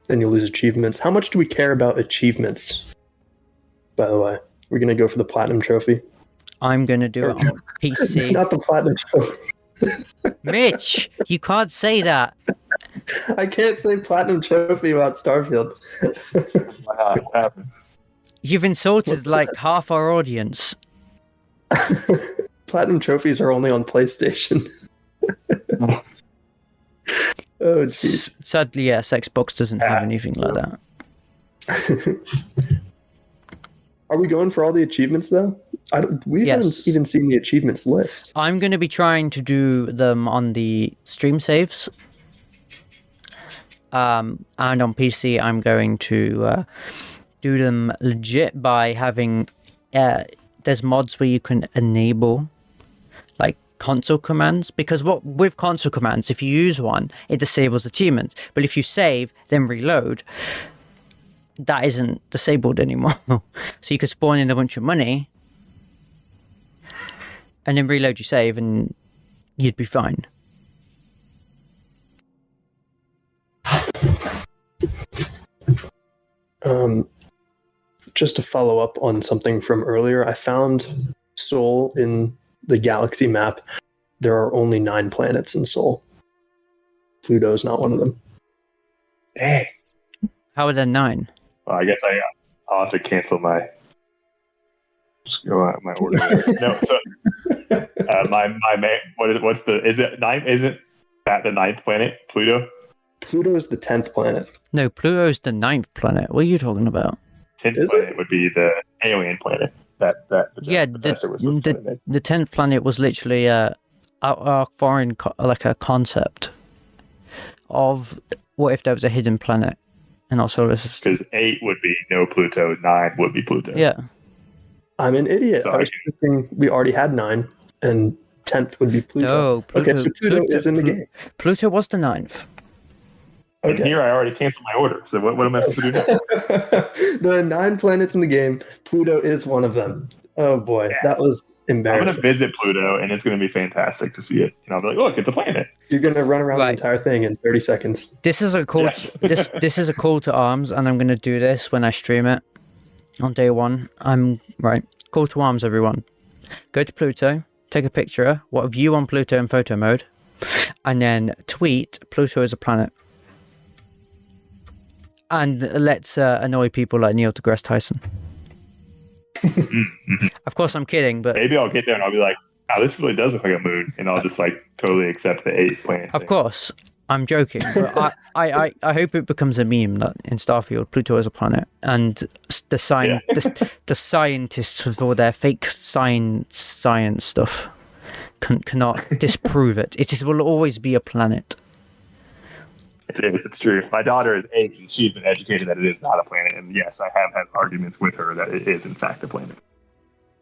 Then you lose achievements. How much do we care about achievements? By the way, we're going to go for the Platinum Trophy. I'm going to do it on PC. Not the Platinum Trophy. Mitch, you can't say that. I can't say Platinum Trophy about Starfield. What happened? You've insulted half our audience. Platinum trophies are only on PlayStation. Oh, jeez. Sadly, yes, Xbox doesn't have anything like that. Are we going for all the achievements, though? We haven't even seen the achievements list. I'm going to be trying to do them on the stream saves. And on PC, I'm going to do them legit by having... there's mods where you can enable console commands, because with console commands, if you use one, it disables achievements. But if you save, then reload, that isn't disabled anymore. So you could spawn in a bunch of money and then reload your save and you'd be fine. Just to follow up on something from earlier, I found Sol in the galaxy map. There are only 9 planets in Sol. Pluto's not one of them. Dang. How are there 9? Well, I guess I'll have to cancel my order there. No, so is it 9? Isn't that the 9th planet, Pluto? Pluto is the 10th planet. No, Pluto's the 9th planet. What are you talking about? 10th planet would be the alien planet. The 10th planet was literally a foreign like a concept of what if there was a hidden planet in our solar system. Because 8 would be no Pluto, 9 would be Pluto. Yeah. I'm an idiot. I was thinking we already had 9, and 10th would be Pluto. No, Pluto. Okay, so Pluto is in the game. Pluto was the 9th. And here I already canceled my order. So what am I supposed to do now? There are 9 planets in the game. Pluto is one of them. Oh boy, that was embarrassing. I'm going to visit Pluto, and it's going to be fantastic to see it. And I'll be like, look, it's a planet. You're going to run around the entire thing in 30 seconds. This is a call. This is a call to arms, and I'm going to do this when I stream it on day 1. Call to arms, everyone. Go to Pluto, take a picture, what view on Pluto in photo mode, and then tweet Pluto is a planet. And let's annoy people like Neil deGrasse Tyson. Of course, I'm kidding, but maybe I'll get there and I'll be like, "Oh, this really does look like a moon," and I'll just like totally accept the 8th planet. Of course, I'm joking. But I hope it becomes a meme that in Starfield, Pluto is a planet, and the scientists with all their fake science stuff cannot disprove it. It will always be a planet. It is. It's true. My daughter is 8, and she's been educated that it is not a planet. And yes, I have had arguments with her that it is in fact a planet.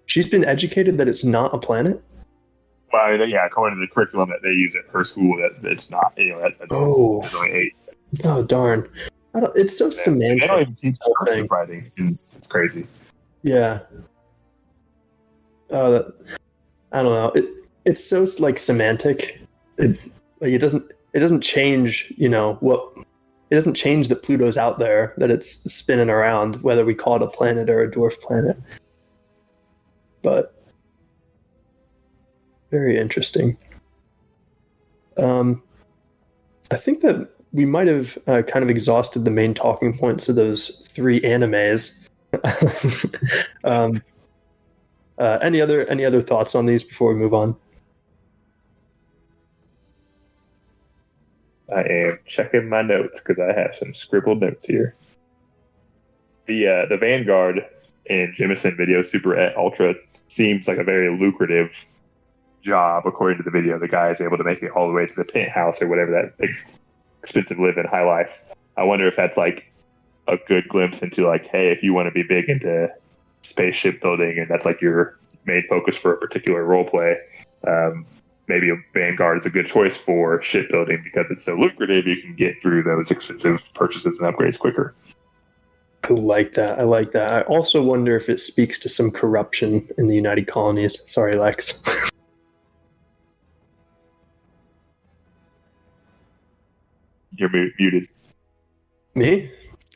She's been educated that it's not a planet? Well, yeah, according to the curriculum that they use at her school, that it's not. It's only 8. Oh darn! It's so semantic. They don't even teach cursive writing. And it's crazy. Yeah. I don't know. It's so like semantic. It doesn't change, it doesn't change that Pluto's out there, that it's spinning around, whether we call it a planet or a dwarf planet. But very interesting. I think that we might have kind of exhausted the main talking points of those 3 animes. Any other thoughts on these before we move on? I am checking my notes because I have some scribbled notes here. The Vanguard in Jemison Video Super et Ultra seems like a very lucrative job, according to the video. The guy is able to make it all the way to the penthouse or whatever that expensive live in high life. I wonder if that's like a good glimpse into like, hey, if you want to be big into spaceship building and that's like your main focus for a particular role play, maybe a Vanguard is a good choice for shipbuilding because it's so lucrative. You can get through those expensive purchases and upgrades quicker. I like that. I also wonder if it speaks to some corruption in the United Colonies. Sorry, Lex. You're muted. Me?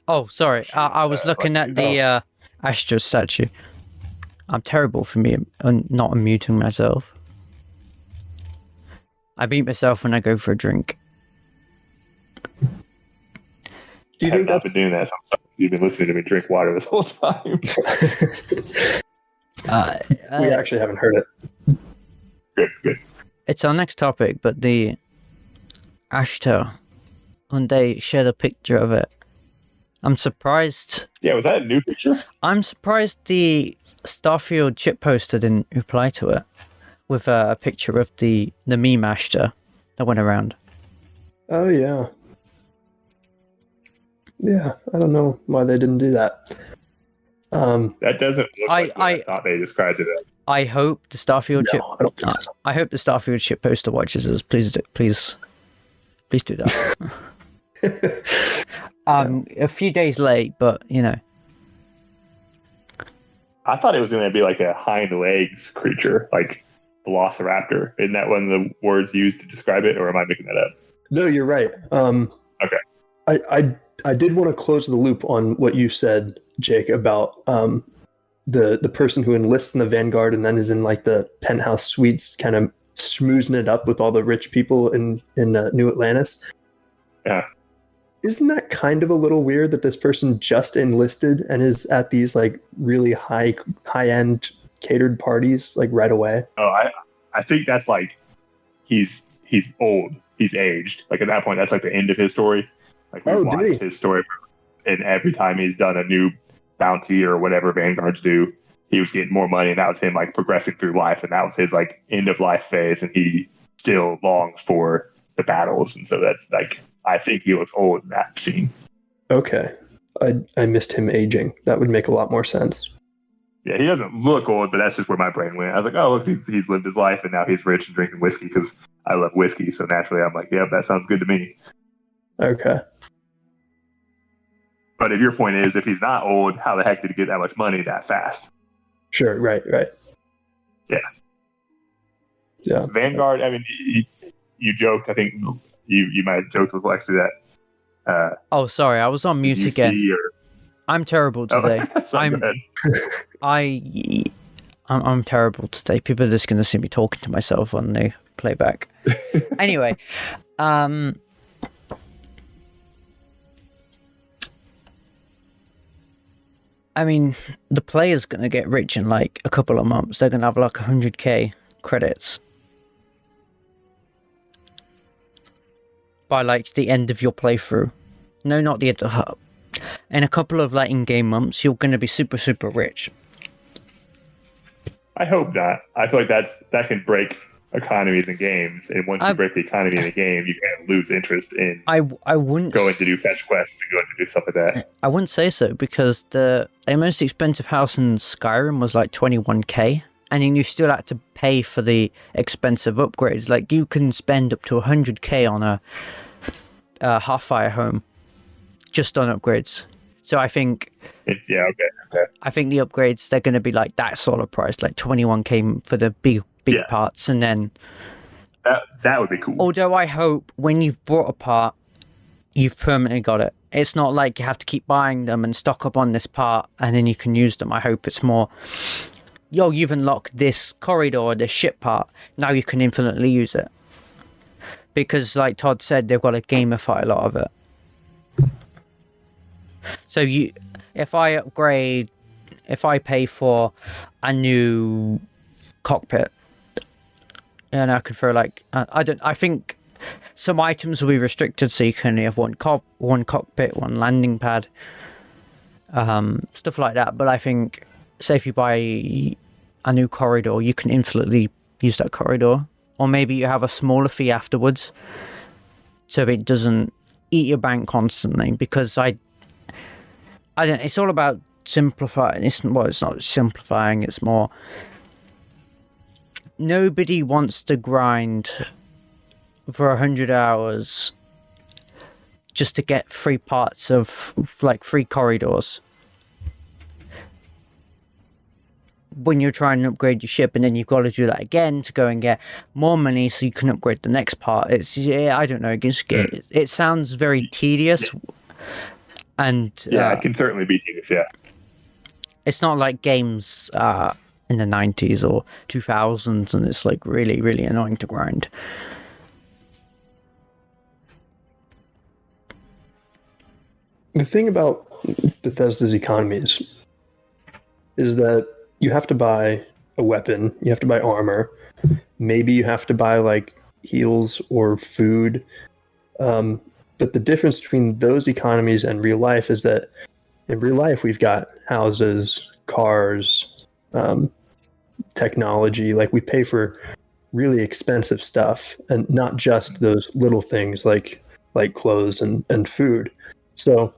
Oh, sorry. I was looking at the Ashta statue. I'm terrible for me not unmuting myself. I beat myself when I go for a drink. Do you think I've been doing that? You've been listening to me drink water this whole time. We actually haven't heard it. Good. It's our next topic, but the Ashta, when they shared a picture of it, I'm surprised. Yeah, was that a new picture? I'm surprised the Starfield chip poster didn't reply to it with a picture of the meme Ashta that went around. Oh, yeah. Yeah, I don't know why they didn't do that. That doesn't look like what I thought they described it as. I hope the Starfield ship. I don't think so. I hope the Starfield ship poster watches us. Please do that. A few days late, but you know. I thought it was going to be like a hind legs creature, like Velociraptor. Isn't that one of the words used to describe it, or am I making that up? No, you're right. Okay. I did want to close the loop on what you said, Jake, about the person who enlists in the Vanguard and then is in like the penthouse suites, kind of schmoozing it up with all the rich people in New Atlantis. Yeah. Isn't that kind of a little weird that this person just enlisted and is at these like really high end catered parties like right away? Oh, I think that's like he's old, he's aged. Like at that point, that's like the end of his story. Like we watched his story, and every time he's done a new bounty or whatever Vanguards do, he was getting more money, and that was him like progressing through life, and that was his like end of life phase, and he still longs for the battles, and so that's like. I think he looks old in that scene. Okay. I missed him aging. That would make a lot more sense. Yeah, he doesn't look old, but that's just where my brain went. I was like, oh, look, he's lived his life, and now he's rich and drinking whiskey because I love whiskey. So naturally, I'm like, yeah, that sounds good to me. Okay. But if your point is, if he's not old, how the heck did he get that much money that fast? Sure, right. Yeah. Vanguard, I mean, you joked, I think... You might have joked with Lexi that. Oh, sorry, I was on mute again. I'm terrible today. I'm terrible today. People are just going to see me talking to myself on the playback. Anyway, I mean, the player's going to get rich in like a couple of months. They're going to have like 100k credits. By like the end of your playthrough. No, not the end of in a couple of like in-game months, you're going to be super, super rich. I hope not. I feel like that can break economies in games, and once you break the economy in a game, you can lose interest in I wouldn't going to do fetch quests and going to do stuff like that. I wouldn't say so, because the most expensive house in Skyrim was like 21k, and then you still had to pay for the expensive upgrades. Like you can spend up to 100k on a half-fire home just on upgrades. So I think okay. I think the upgrades, they're going to be like that sort of price, like 21k for the big parts, and then that would be cool. Although I hope when you've bought a part, you've permanently got it. It's not like you have to keep buying them and stock up on this part and then you can use them. I hope it's more, you've unlocked this corridor, this ship part, now you can infinitely use it. Because like Todd said, they've got to gamify a lot of it. So if I pay for a new cockpit, and I could throw like, I think some items will be restricted, so you can only have one cockpit, one landing pad, stuff like that. But I think, say if you buy a new corridor, you can infinitely use that corridor. Or maybe you have a smaller fee afterwards, so it doesn't eat your bank constantly. Because I don't. It's all about simplifying. It's not simplifying. It's more. Nobody wants to grind for 100 hours just to get free parts of like free corridors. When you're trying to upgrade your ship, and then you've got to do that again to go and get more money so you can upgrade the next part. I don't know. It sounds very tedious, and it can certainly be tedious. Yeah, it's not like games in the 90s or 2000s, and it's like really, really annoying to grind. The thing about Bethesda's economies is that you have to buy a weapon, you have to buy armor, maybe you have to buy like heals or food. But the difference between those economies and real life is that in real life we've got houses, cars, technology. Like we pay for really expensive stuff, and not just those little things like clothes and food. So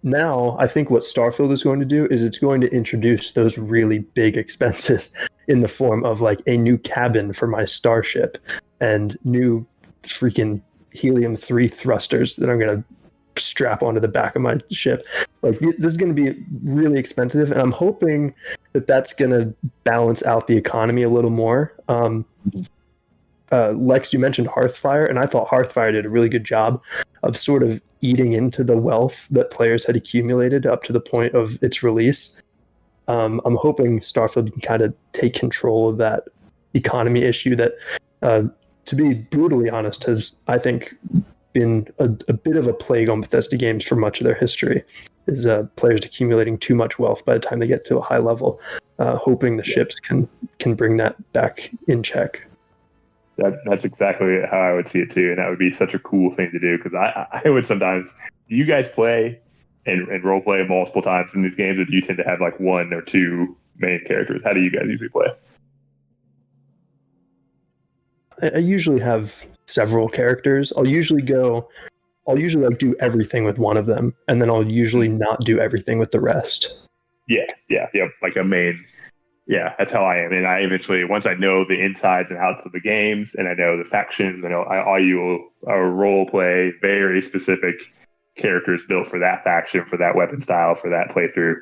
now I think what Starfield is going to do is it's going to introduce those really big expenses in the form of like a new cabin for my starship and new freaking helium-3 thrusters that I'm going to strap onto the back of my ship. Like, this is going to be really expensive, and I'm hoping that that's going to balance out the economy a little more. Lex, you mentioned Hearthfire, and I thought Hearthfire did a really good job of sort of eating into the wealth that players had accumulated up to the point of its release. I'm hoping Starfield can kind of take control of that economy issue that, to be brutally honest, has, I think, been a bit of a plague on Bethesda games for much of their history, is players accumulating too much wealth by the time they get to a high level, hoping the ships can bring that back in check. That's exactly how I would see it too, and that would be such a cool thing to do, because I would sometimes. Do you guys play and role play multiple times in these games, or do you tend to have like one or two main characters? How do you guys usually play? I usually have several characters. I'll usually like do everything with one of them, and then I'll usually not do everything with the rest. Yeah, like a main. Yeah, that's how I am. And I eventually, once I know the insides and outs of the games, and I know the factions, I know I role play very specific characters built for that faction, for that weapon style, for that playthrough.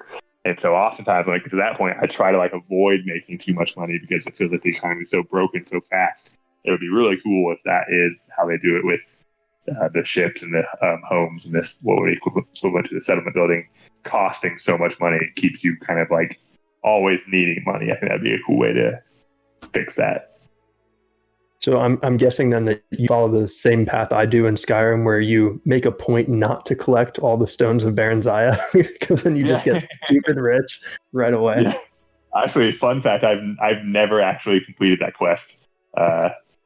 And so oftentimes when I get to that point, I try to like avoid making too much money because it feels like the economy is so broken so fast. It would be really cool if that is how they do it with the ships and the homes and this, what would be equivalent to the settlement building, costing so much money. It keeps you kind of like always needing money. I think that'd be a cool way to fix that. So I'm guessing then that you follow the same path I do in Skyrim, where you make a point not to collect all the stones of Baron Zaya, because then you just get stupid rich right away. Yeah. Actually, fun fact: I've never actually completed that quest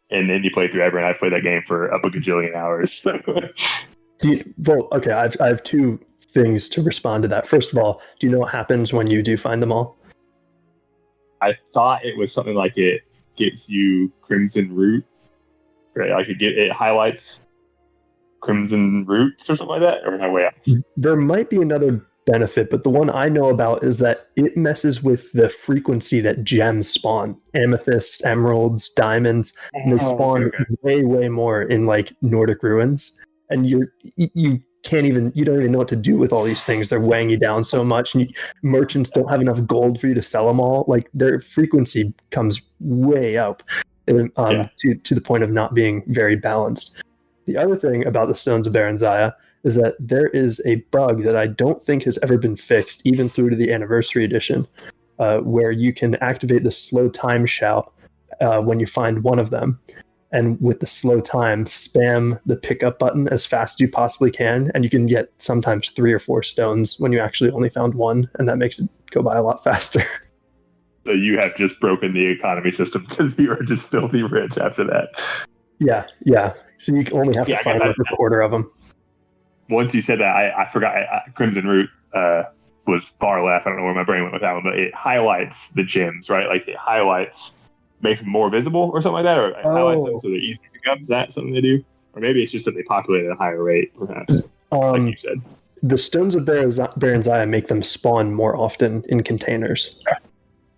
in any playthrough ever, and I've played that game for a bajillion hours. Okay, I have two things to respond to that. First of all, do you know what happens when you do find them all? I thought it was something like it gives you Crimson Root, right? Like it highlights Crimson Roots or something like that, or am I way off? There might be another benefit, but the one I know about is that it messes with the frequency that gems spawn. Amethysts, emeralds, diamonds, and they spawn way more in like Nordic ruins. And you don't even know what to do with all these things. They're weighing you down so much, and merchants don't have enough gold for you to sell them all. Like, their frequency comes way up to the point of not being very balanced. The other thing about the Stones of Baron Zaya is that there is a bug that I don't think has ever been fixed, even through to the Anniversary Edition, where you can activate the slow time shout when you find one of them. And with the slow time, spam the pickup button as fast as you possibly can, and you can get sometimes 3 or 4 stones when you actually only found one, and that makes it go by a lot faster. So you have just broken the economy system because you are just filthy rich after that. Yeah. So you only have to find like a quarter of them. Once you said that, I forgot. Crimson Root was far left. I don't know where my brain went with that one, but it highlights the gems, right? Like it highlights, makes them more visible or something like that, or highlights them so they're easy to pick up. Is that something they do? Or maybe it's just that they populate at a higher rate, perhaps, like you said. The Stones of Baron Zaya make them spawn more often in containers.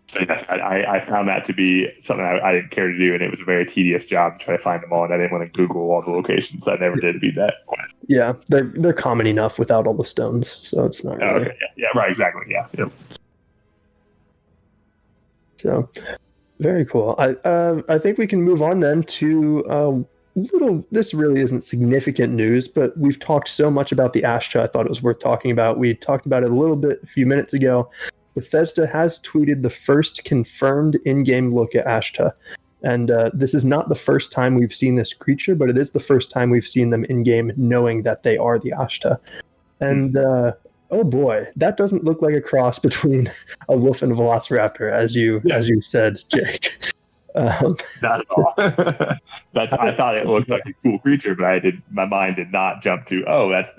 So I found that to be something I didn't care to do, and it was a very tedious job to try to find them all, and I didn't want to Google all the locations. I never did beat that quest. Yeah, they're common enough without all the stones, so it's not really... Okay, yeah, right, exactly, yeah. Yep. So, very cool. I think we can move on then to this really isn't significant news, but we've talked so much about the Ashta, I thought it was worth talking about. We talked about it a little bit a few minutes ago. Bethesda has tweeted the first confirmed in-game look at Ashta. And this is not the first time we've seen this creature, but it is the first time we've seen them in-game knowing that they are the Ashta. And oh boy, that doesn't look like a cross between a wolf and a velociraptor, as you said, Jake. Not at all. I thought it looked like a cool creature, but my mind did not jump to, that's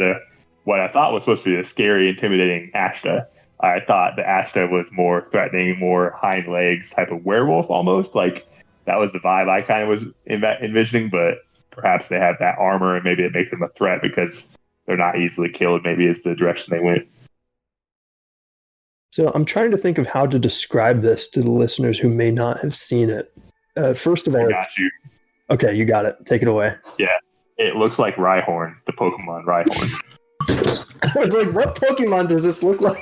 what I thought was supposed to be a scary, intimidating Ashta. I thought the Ashta was more threatening, more hind legs type of werewolf almost. Like, that was the vibe I kind of was envisioning, but perhaps they have that armor and maybe it makes them a threat because they're not easily killed. Maybe is the direction they went. So I'm trying to think of how to describe this to the listeners who may not have seen it. First of all, I got you. Okay, you got it. Take it away. Yeah, it looks like Rhyhorn, the Pokemon Rhyhorn. I was like, what Pokemon does this look like?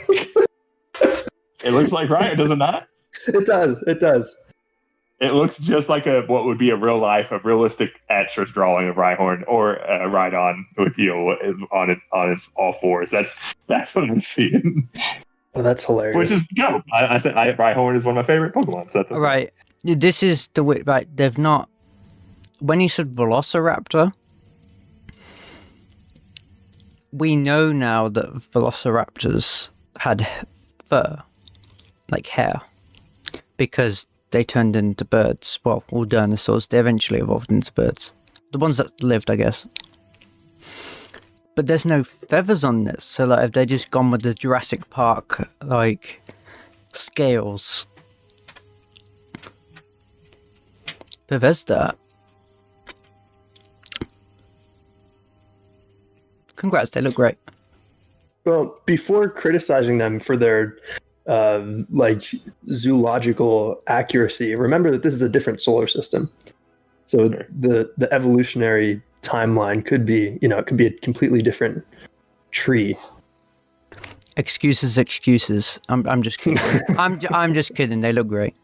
It looks like Rhyhorn, does it not? It does. It does. It looks just like what would be a realistic etched drawing of Rhyhorn or Rhydon with on its all fours. That's what I'm seeing. Oh, that's hilarious. Which is dope. I think Rhyhorn is one of my favorite Pokemon. So that's right. This is the way. Right. They've not. When you said Velociraptor, we know now that Velociraptors had fur, like hair, because they turned into birds. Well, all dinosaurs, they eventually evolved into birds. The ones that lived, I guess. But there's no feathers on this, so like if they just gone with the Jurassic Park, like, scales. Bethesda. Congrats, they look great. Well, before criticizing them for their zoological accuracy, remember that this is a different solar system. So the evolutionary timeline could be, it could be a completely different tree. Excuses. I'm just kidding. I'm just kidding. They look great.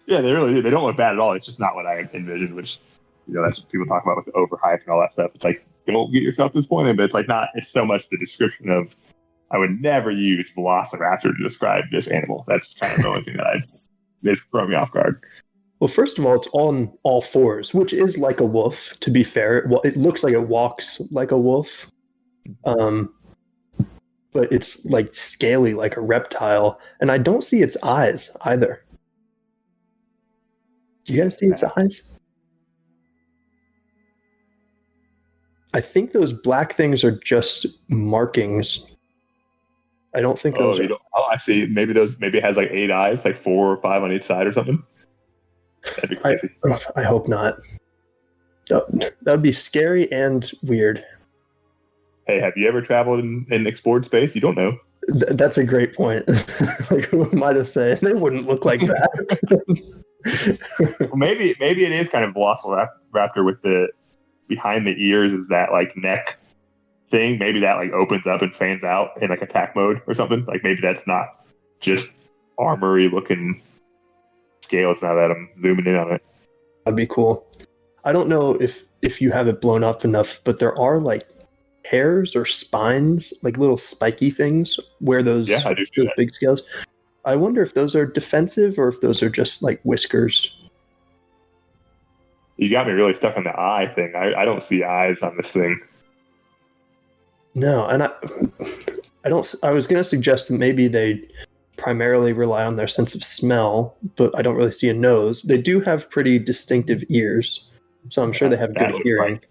Yeah, they really do. They don't look bad at all. It's just not what I envisioned, which, that's what people talk about with the overhype and all that stuff. It's like, don't get yourself disappointed, but it's like it's so much the description of, I would never use Velociraptor to describe this animal. That's kind of the only thing that it's thrown me off guard. Well, first of all, it's on all fours, which is like a wolf, to be fair. Well, it looks like it walks like a wolf. But it's like scaly like a reptile. And I don't see its eyes either. Do you guys see its eyes? I think those black things are just markings. I don't think those are... I see. Maybe it has like 8 eyes, like 4 or 5 on each side or something. That'd be crazy. I hope not. That would be scary and weird. Hey, have you ever traveled and explored space? You don't know. That's a great point. Like, who am I to say? They wouldn't look like that. Well, maybe it is kind of Velociraptor with the behind the ears is that like neck thing. Maybe that like opens up and fans out in like attack mode or something. Like maybe that's not just armory looking scales now that I'm zooming in on it. That'd be cool. I don't know if you have it blown up enough, but there are like hairs or spines, like little spiky things where those big scales. I wonder if those are defensive or if those are just like whiskers. You got me really stuck on the eye thing. I don't see eyes on this thing. No, and I was going to suggest that maybe they primarily rely on their sense of smell, but I don't really see a nose. They do have pretty distinctive ears, so I'm sure they have good hearing. Like,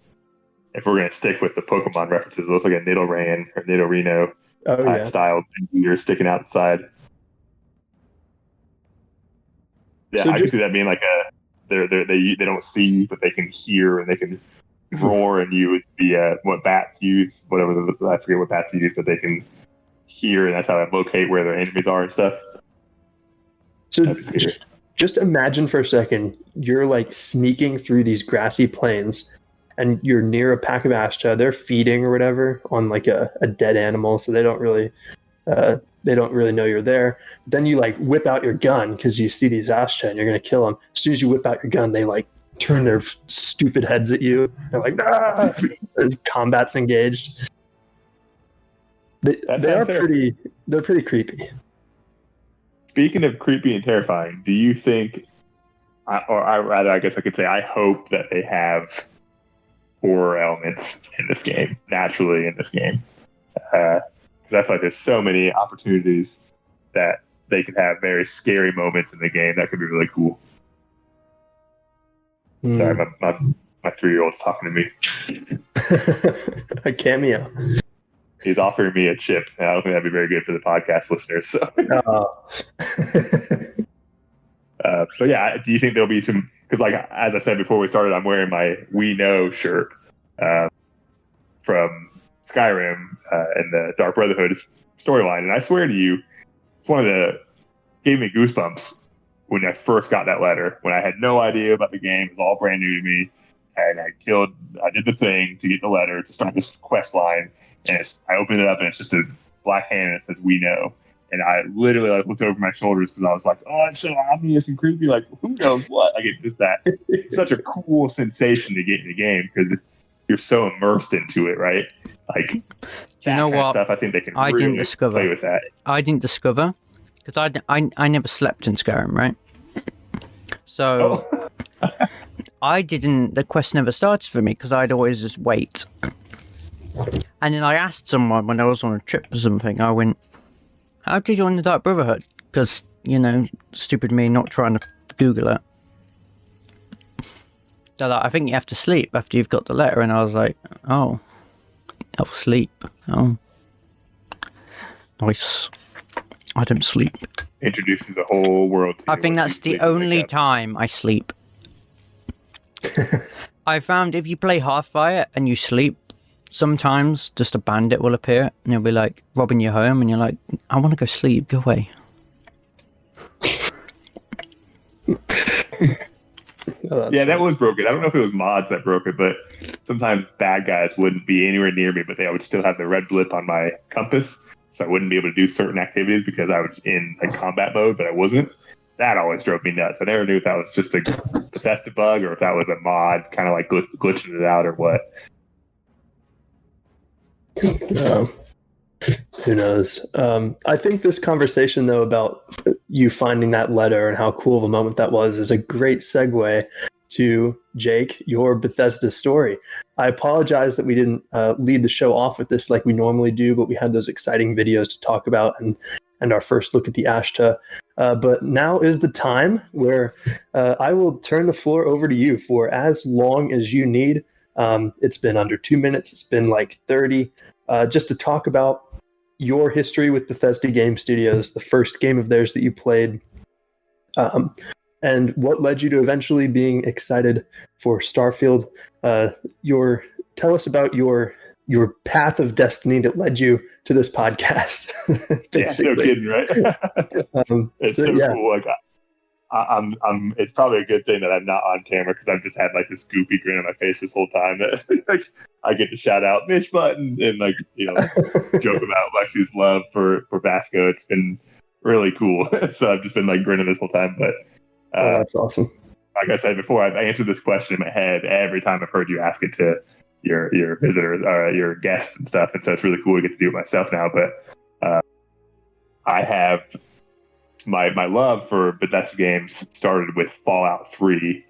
if we're going to stick with the Pokemon references, it looks like a Nidoran or Nidorino style ears sticking outside. Yeah, so I can see that being like they don't see, but they can hear and they can roar and use the what bats use, I forget what bats use, but they can hear, and that's how they locate where their enemies are and stuff. So just imagine for a second, you're like sneaking through these grassy plains, and you're near a pack of Ashta. They're feeding or whatever on like a dead animal, so they don't really know you're there. Then you like whip out your gun because you see these Ashta and you're gonna kill them. As soon as you whip out your gun, they like turn their stupid heads at you. They're like, ah! Combat's engaged. They're pretty creepy. Speaking of creepy and terrifying, do you think, I guess I could say, I hope that they have horror elements in this game, naturally in this game. Because I feel like there's so many opportunities that they could have very scary moments in the game that could be really cool. Sorry, my 3-year-old's talking to me. A cameo. He's offering me a chip, and I don't think that'd be very good for the podcast listeners. So, so yeah, do you think there'll be some? Because, like as I said before we started, I'm wearing my "We Know" shirt from Skyrim and the Dark Brotherhood storyline. And I swear to you, it's one of the gave me goosebumps when I first got that letter, when I had no idea about the game. It was all brand new to me. And I did the thing to get the letter to start this quest line. And I opened it up and it's just a black hand and it says, "We know." And I literally looked over my shoulders because I was like, "Oh, it's so obvious and creepy. Like, who knows what?" Like, it's just that such a cool sensation to get in the game because you're so immersed into it, right? Like, do you know what? Stuff, I think they can I really didn't discover. play with that. I didn't discover because I never slept in Skyrim, right? So I didn't. The quest never started for me because I'd always just wait. And then I asked someone when I was on a trip or something. I went, "How did you join the Dark Brotherhood?" Because, stupid me not trying to Google it. They're like, "I think you have to sleep after you've got the letter." And I was like, "Oh, I'll sleep. Oh, nice. I don't sleep." Introduces a whole world to you. I think that's the only time I sleep. I found if you play Hearthfire and you sleep, sometimes just a bandit will appear and he'll be like robbing your home and you're like, "I want to go sleep, go away." Yeah, that was broken. I don't know if it was mods that broke it, but sometimes bad guys wouldn't be anywhere near me, but they would still have the red blip on my compass, so I wouldn't be able to do certain activities because I was in combat mode, but I wasn't. That always drove me nuts. I never knew if that was just a Bethesda bug or if that was a mod kind of like glitching it out or what. Who knows? I think this conversation, though, about you finding that letter and how cool of a moment that was is a great segue to, Jake, your Bethesda story. I apologize that we didn't lead the show off with this like we normally do, but we had those exciting videos to talk about and our first look at the Ashta. But now is the time where I will turn the floor over to you for as long as you need. It's been under 2 minutes. It's been like 30. Just to talk about your history with Bethesda Game Studios, the first game of theirs that you played, and what led you to eventually being excited for Starfield. Tell us about your path of destiny that led you to this podcast. Yeah, no kidding, right? It's so cool. Like, I'm. It's probably a good thing that I'm not on camera because I've just had like this goofy grin on my face this whole time. Like, I get to shout out Mitch Button and joke about Lexi's love for Vasco. It's been really cool. So I've just been like grinning this whole time. But that's awesome. Like I said before, I've answered this question in my head every time I've heard you ask it to your visitors, your guests and stuff. And so it's really cool to get to do it myself now. But I have. My love for Bethesda games started with Fallout 3,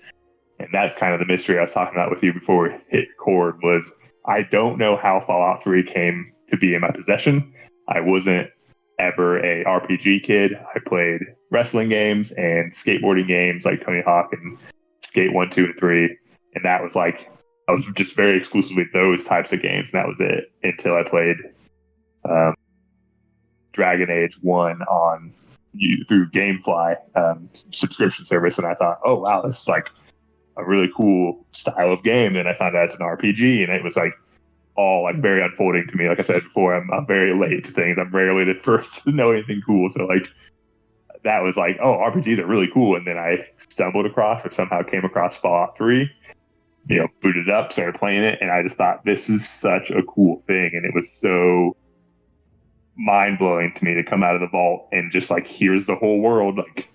and that's kind of the mystery I was talking about with you before we hit record. Was I don't know how Fallout 3 came to be in my possession. I wasn't ever a RPG kid. I played wrestling games and skateboarding games like Tony Hawk and Skate 1, 2, and 3, and that was like I was just very exclusively those types of games, and that was it until I played Dragon Age 1 on through GameFly subscription service, and I thought, oh wow, this is like a really cool style of game. And I found out it's an RPG, and it was like all like very unfolding to me. Like I said before, I'm very late to things. I'm rarely the first to know anything cool. So like that was like, oh, RPGs are really cool. And then I stumbled across or somehow came across Fallout 3, booted it up, started playing it, and I just thought this is such a cool thing. And it was so mind-blowing to me to come out of the vault and just like, here's the whole world, like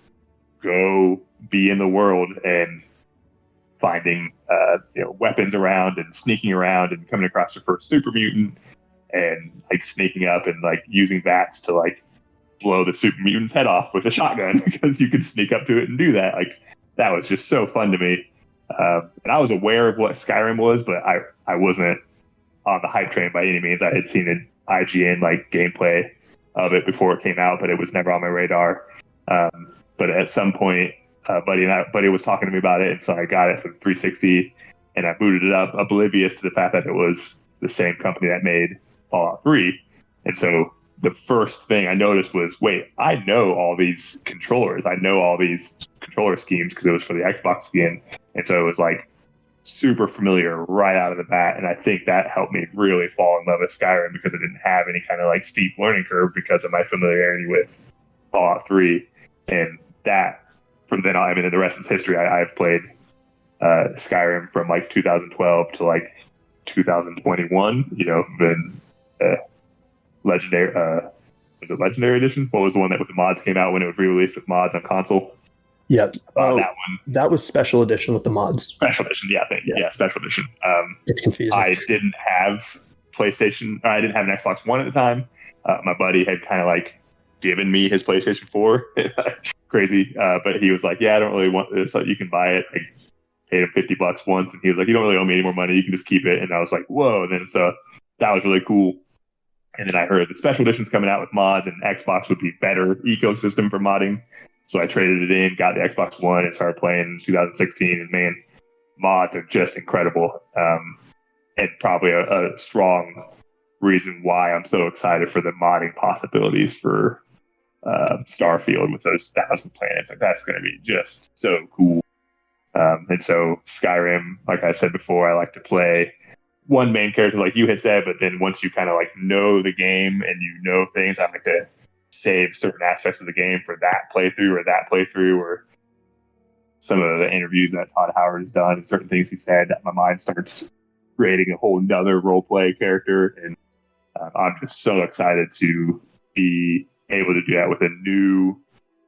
go be in the world and finding weapons around and sneaking around and coming across your first super mutant and like sneaking up and like using VATS to like blow the super mutant's head off with a shotgun because you could sneak up to it and do that. Like that was just so fun to me. And I was aware of what Skyrim was, but I wasn't on the hype train by any means. I had seen an IGN like gameplay of it before it came out, but it was never on my radar. But at some point, Buddy was talking to me about it, and so I got it for 360, and I booted it up, oblivious to the fact that it was the same company that made Fallout 3. And so the first thing I noticed was, wait, I know all these controllers. I know all these controller schemes because it was for the Xbox skin. And so it was like super familiar right out of the bat. And I think that helped me really fall in love with Skyrim because I didn't have any kind of like steep learning curve because of my familiarity with Fallout 3. And that, from then on, I mean, the rest is history. I've played Skyrim from like 2012 to like 2021, then Legendary, was it Legendary Edition? What was the one that with the mods came out when it was re-released with mods on console? Yeah. That one. That was Special Edition with the mods. Special Edition, yeah, Special Edition. It's confusing. I didn't have PlayStation, I didn't have an Xbox One at the time. My buddy had kind of like given me his PlayStation 4. Crazy. But he was like, yeah, I don't really want this. So you can buy it. I paid him $50 once. And he was like, you don't really owe me any more money. You can just keep it. And I was like, whoa. And then so that was really cool. And then I heard the Special Edition's coming out with mods and Xbox would be better ecosystem for modding. So I traded it in, got the Xbox One, and started playing in 2016. And man, mods are just incredible. And probably a strong reason why I'm so excited for the modding possibilities for Starfield with those 1,000 planets. Like that's going to be just so cool. And so Skyrim, like I said before, I like to play one main character like you had said, but then once you kind of like know the game and you know things, I like to save certain aspects of the game for that playthrough or some of the interviews that Todd Howard has done and certain things he said, that my mind starts creating a whole nother role play character. And I'm just so excited to be able to do that with a new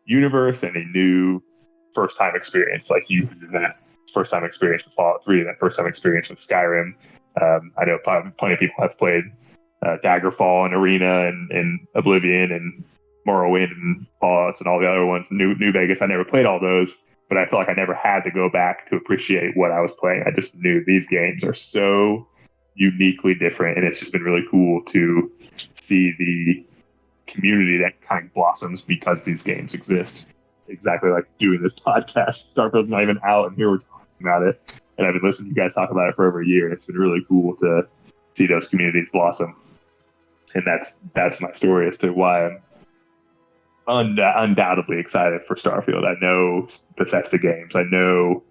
universe and a new first time experience. Like you did that first time experience with Fallout 3 and that first time experience with Skyrim. I know plenty of people have played Daggerfall and Arena and Oblivion and Morrowind and Fallout and all the other ones. New Vegas, I never played all those, but I feel like I never had to go back to appreciate what I was playing. I just knew these games are so uniquely different, and it's just been really cool to see the community that kind of blossoms because these games exist. Exactly like doing this podcast. Starfield's not even out, and here we're talking about it. And I've been listening to you guys talk about it for over a year, and it's been really cool to see those communities blossom. And that's my story as to why I'm undoubtedly excited for Starfield. I know Bethesda games. I know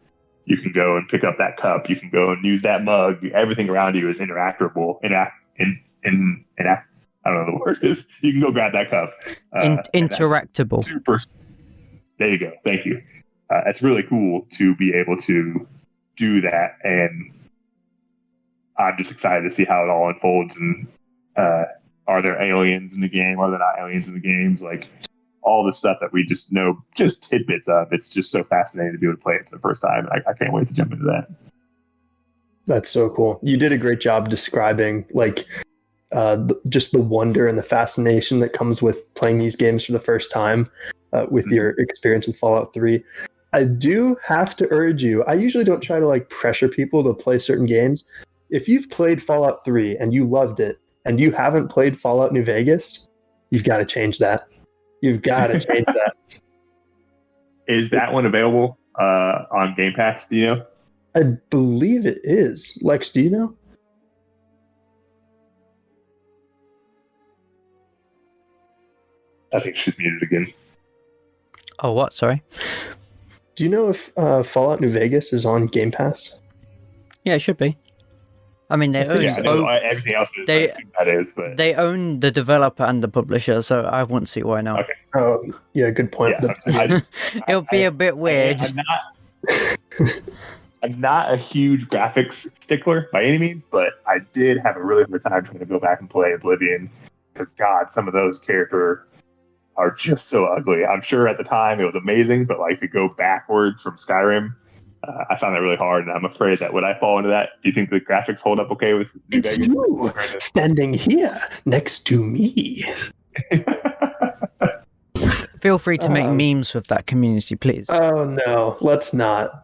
you can go and pick up that cup. You can go and use that mug. Everything around you is interactable. I don't know the word is. You can go grab that cup. Interactable. Super. There you go. Thank you. It's really cool to be able to do that, and I'm just excited to see how it all unfolds. And are there aliens in the game? Are there not aliens in the games? Like all the stuff that we just know, just tidbits of. It's just so fascinating to be able to play it for the first time. I can't wait to jump into that. That's so cool. You did a great job describing like just the wonder and the fascination that comes with playing these games for the first time with your experience with Fallout 3. I do have to urge you, I usually don't try to like pressure people to play certain games. If you've played Fallout 3 and you loved it and you haven't played Fallout New Vegas, you've got to change that. You've got to change that. Is that one available on Game Pass? Do you know? I believe it is. Lex, do you know? I think she's muted again. Oh, what? Sorry. Do you know if Fallout New Vegas is on Game Pass? Yeah, it should be. I mean, they own everything else is. That is, but they own the developer and the publisher, so I wouldn't see why not. Okay. Yeah, good point. Yeah, It'll be a bit weird. I'm not a huge graphics stickler by any means, but I did have a really hard time trying to go back and play Oblivion because, God, some of those characters are just so ugly. I'm sure at the time it was amazing, but like to go backwards from Skyrim, I found that really hard, and I'm afraid that would I fall into that? Do you think the graphics hold up okay with New It's Vegas? you standing here next to me. Feel free to make memes with that community, please. Oh no, let's not.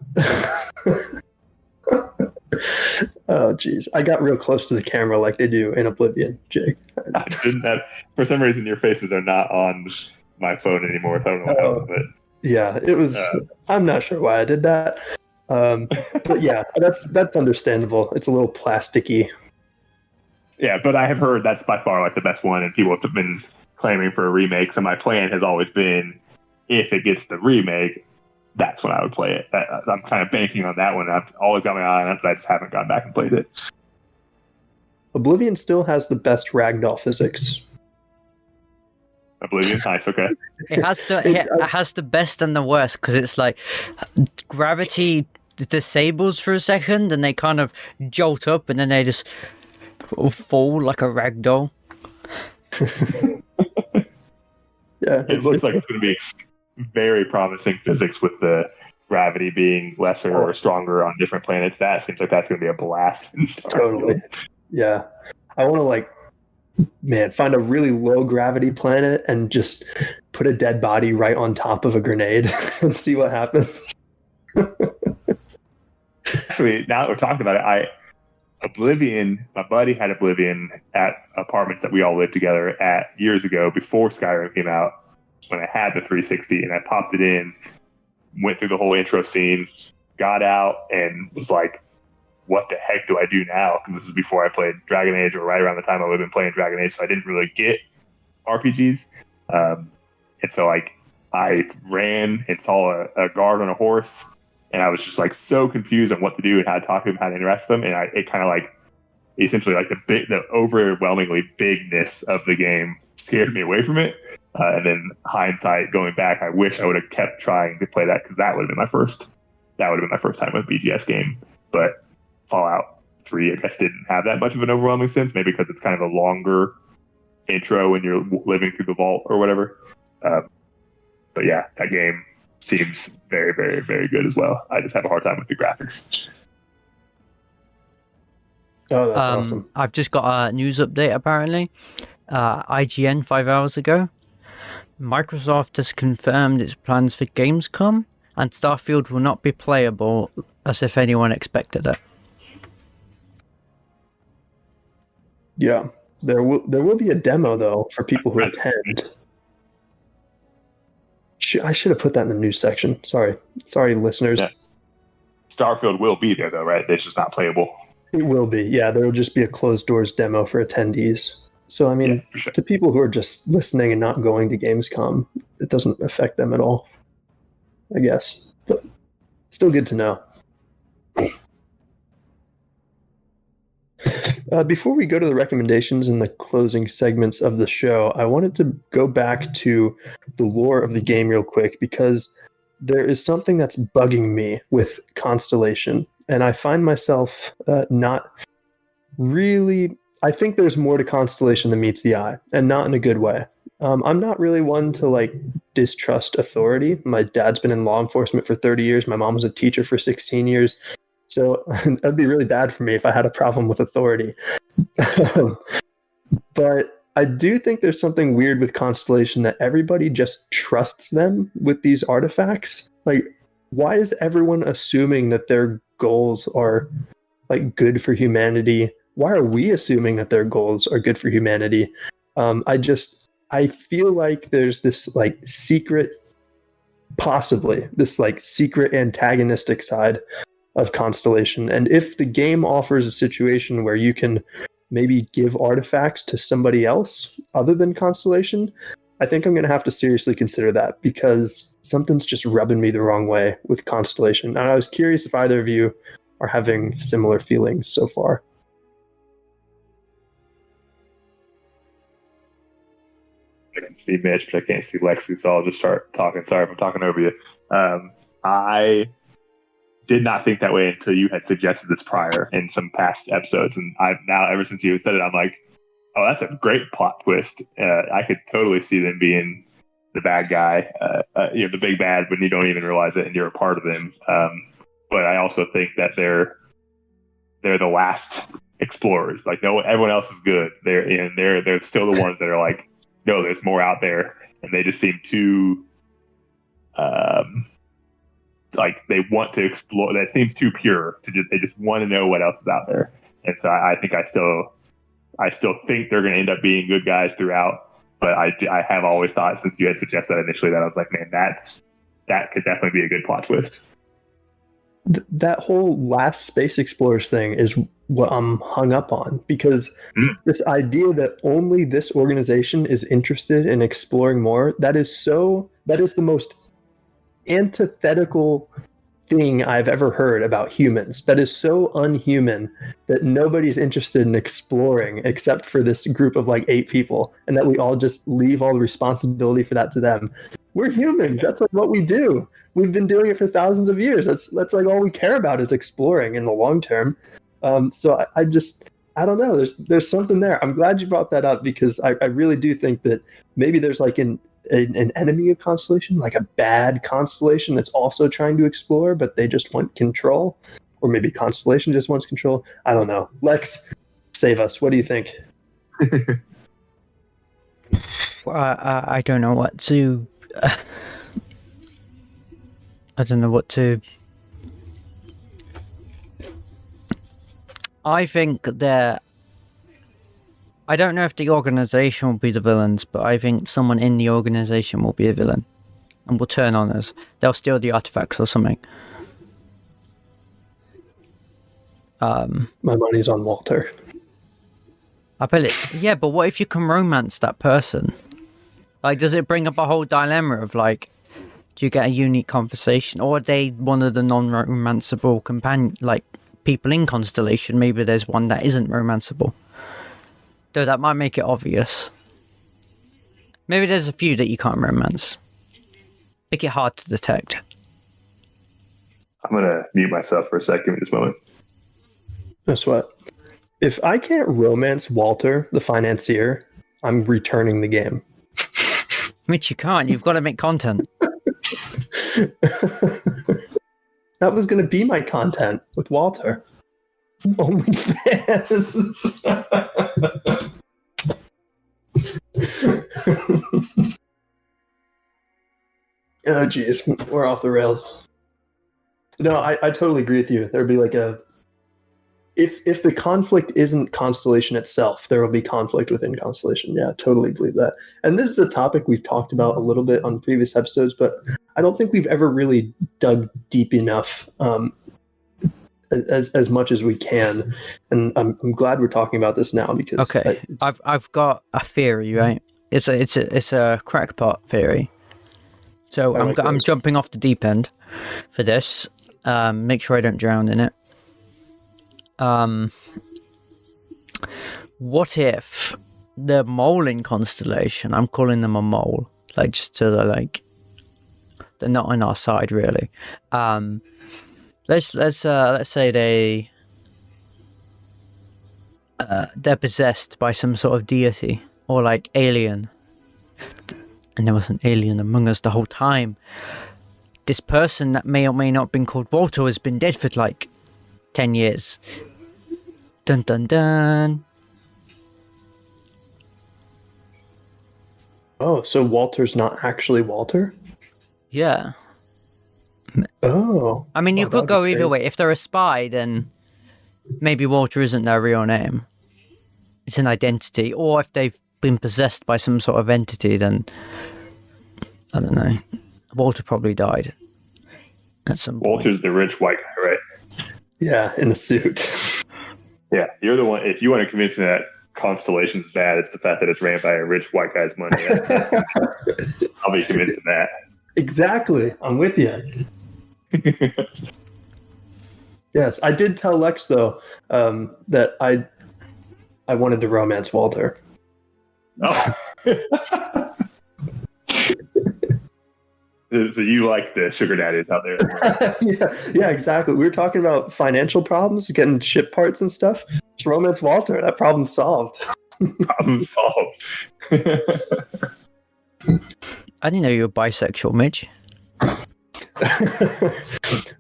Oh jeez, I got real close to the camera like they do in Oblivion, Jake. I didn't have, for some reason, your faces are not on my phone anymore. I don't know how, but yeah, it was. I'm not sure why I did that, but yeah, that's understandable. It's a little plasticky. Yeah, but I have heard that's by far like the best one, and people have been claiming for a remake. So my plan has always been, if it gets the remake, that's when I would play it. I'm kind of banking on that one. I've always got my eye on it, but I just haven't gone back and played it. Oblivion still has the best ragdoll physics. Oblivion, nice, okay. It has the best and the worst, because it's like gravity disables for a second, and they kind of jolt up, and then they just fall like a ragdoll. Yeah, it looks like it's going to be very promising physics with the gravity being lesser or stronger on different planets. That seems like that's going to be a blast in Starfield. Totally. Yeah. I want to find a really low gravity planet and just put a dead body right on top of a grenade and see what happens. Actually, now that we're talking about it, Oblivion, my buddy had Oblivion at apartments that we all lived together at years ago before Skyrim came out, when I had the 360, and I popped it in, went through the whole intro scene, got out, and was like, what the heck do I do now? Because this is before I played Dragon Age, or right around the time I would have been playing Dragon Age, so I didn't really get RPGs. And so I ran and saw a guard on a horse, and I was just like so confused on what to do and how to talk to him, how to interact with him, and it kind of essentially the overwhelmingly bigness of the game scared me away from it. And then hindsight, going back, I wish I would have kept trying to play that, because that would have been my first time with a BGS game. But Fallout 3, I guess, didn't have that much of an overwhelming sense, maybe because it's kind of a longer intro when you're living through the vault or whatever. But yeah, that game seems very, very, very good as well. I just have a hard time with the graphics. Oh, that's awesome. I've just got a news update, apparently. IGN 5 hours ago. Microsoft has confirmed its plans for Gamescom, and Starfield will not be playable as if anyone expected it. Yeah, there will be a demo, though, for people who attend. I should have put that in the news section. Sorry, listeners. Yeah. Starfield will be there, though, right? It's just not playable. It will be. Yeah, there will just be a closed doors demo for attendees. So, I mean, yeah, sure. To people who are just listening and not going to Gamescom, it doesn't affect them at all, I guess. But still good to know. Before we go to the recommendations and the closing segments of the show, I wanted to go back to the lore of the game real quick, because there is something that's bugging me with Constellation, and I find myself not really... I think there's more to Constellation than meets the eye, and not in a good way. I'm not really one to distrust authority. My dad's been in law enforcement for 30 years. My mom was a teacher for 16 years. So that'd be really bad for me if I had a problem with authority. But I do think there's something weird with Constellation, that everybody just trusts them with these artifacts. Why is everyone assuming that their goals are good for humanity? Why are we assuming that their goals are good for humanity? I feel like there's this secret, possibly this secret antagonistic side of Constellation. And if the game offers a situation where you can maybe give artifacts to somebody else other than Constellation, I think I'm going to have to seriously consider that, because something's just rubbing me the wrong way with Constellation. And I was curious if either of you are having similar feelings so far. I can see Mitch, but I can't see Lexi, so I'll just start talking. Sorry if I'm talking over you. I did not think that way until you had suggested this prior in some past episodes, and I've now, ever since you said it, I'm like, oh, that's a great plot twist. I could totally see them being the bad guy, the big bad, when you don't even realize it and you're a part of them. But I also think that they're the last explorers. No, everyone else is good. They're still the ones that are no, there's more out there, and they just seem too they want to explore. That seems too pure they just want to know what else is out there. And so I think I still think they're going to end up being good guys throughout. But I have always thought, since you had suggested that initially, that I was like, man, that could definitely be a good plot twist. That whole last space explorers thing is what I'm hung up on, because this idea that only this organization is interested in exploring more, that is the most antithetical thing I've ever heard about humans. That is so unhuman that nobody's interested in exploring except for this group of like 8 people, and that we all just leave all the responsibility for that to them. We're humans. That's like what we do. We've been doing it for thousands of years. That's like all we care about is exploring in the long term. So I don't know. There's something there. I'm glad you brought that up, because I really do think that maybe there's like an enemy of Constellation, like a bad Constellation that's also trying to explore, but they just want control. Or maybe Constellation just wants control. I don't know. Lex, save us. What do you think? I don't know what to... I don't know what to... I think that... I don't know if the organization will be the villains, but I think someone in the organization will be a villain and will turn on us. They'll steal the artifacts or something. My money's on Walter. I bet it... Yeah, but what if you can romance that person? Like, does it bring up a whole dilemma of, like, do you get a unique conversation? Or are they one of the non-romanceable companion, like, people in Constellation? Maybe there's one that isn't romanceable. Though that might make it obvious. Maybe there's a few that you can't romance. Make it hard to detect. I'm going to mute myself for a second at this moment. Guess what? If I can't romance Walter, the financier, I'm returning the game. Mitch, you can't. You've got to make content. That was going to be my content with Walter. OnlyFans. Oh, geez. We're off the rails. No, I totally agree with you. There'd be like a... If the conflict isn't Constellation itself, there will be conflict within Constellation. Yeah, totally believe that. And this is a topic we've talked about a little bit on previous episodes, but I don't think we've ever really dug deep enough as much as we can. And I'm glad we're talking about this now, because okay, I've got a theory, right? It's a crackpot theory. So I'm jumping off the deep end for this. Make sure I don't drown in it. What if the mole in Constellation, I'm calling them a mole, like just to the, like, they're not on our side really. Let's say they're possessed by some sort of deity or like alien, and there was an alien among us the whole time. This person that may or may not have been called Walter has been dead for like 10 years. Dun dun dun. Oh, so Walter's not actually Walter? Yeah. Oh. I mean, you could go either way. If they're a spy, then maybe Walter isn't their real name. It's an identity. Or if they've been possessed by some sort of entity, then I don't know. Walter probably died at some point. Walter's the rich white guy, right? Yeah, in the suit. Yeah, you're the one. If you want to convince me that Constellation's bad, it's the fact that it's ran by a rich white guy's money. I'll be convinced of that. Exactly. I'm with you. Yes, I did tell Lex, though, that I wanted to romance Walter. Oh. So you like the sugar daddies out there? Yeah, exactly. We were talking about financial problems, getting ship parts and stuff. Just romance Walter. That problem's solved. Problem solved. I didn't know you were bisexual, Mitch.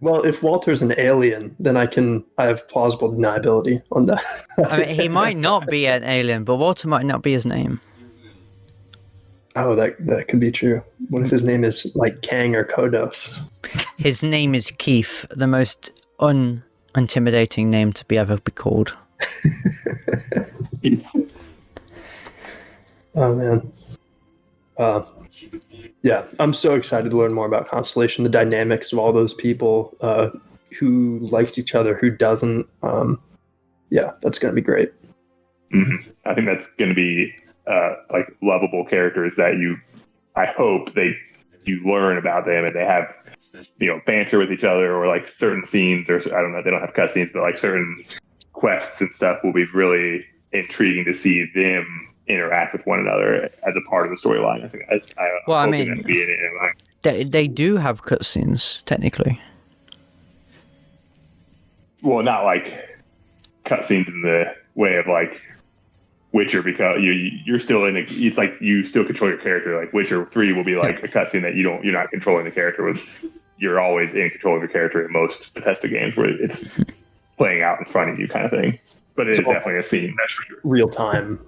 Well, if Walter's an alien, then I have plausible deniability on that. I mean, he might not be an alien, but Walter might not be his name. Oh, that could be true. What if his name is like Kang or Kodos? His name is Keith, the most unintimidating name to ever be called. Oh, man. Yeah, I'm so excited to learn more about Constellation, the dynamics of all those people, who likes each other, who doesn't. Yeah, that's going to be great. Mm-hmm. I think that's going to be like lovable characters that I hope they you learn about them, and they have, banter with each other, or like certain scenes, or I don't know, they don't have cutscenes, but like certain quests and stuff will be really intriguing to see them interact with one another as a part of the storyline. I think I'm hoping that'll be in it. They do have cutscenes technically. Well, not like cutscenes in the way of like Witcher, because you're still in. It's like you still control your character. Like Witcher 3 will be like a cutscene that you're not controlling the character with. You're always in control of your character in most Bethesda games, where it's playing out in front of you, kind of thing. But it is definitely a scene. That's for sure. Real time,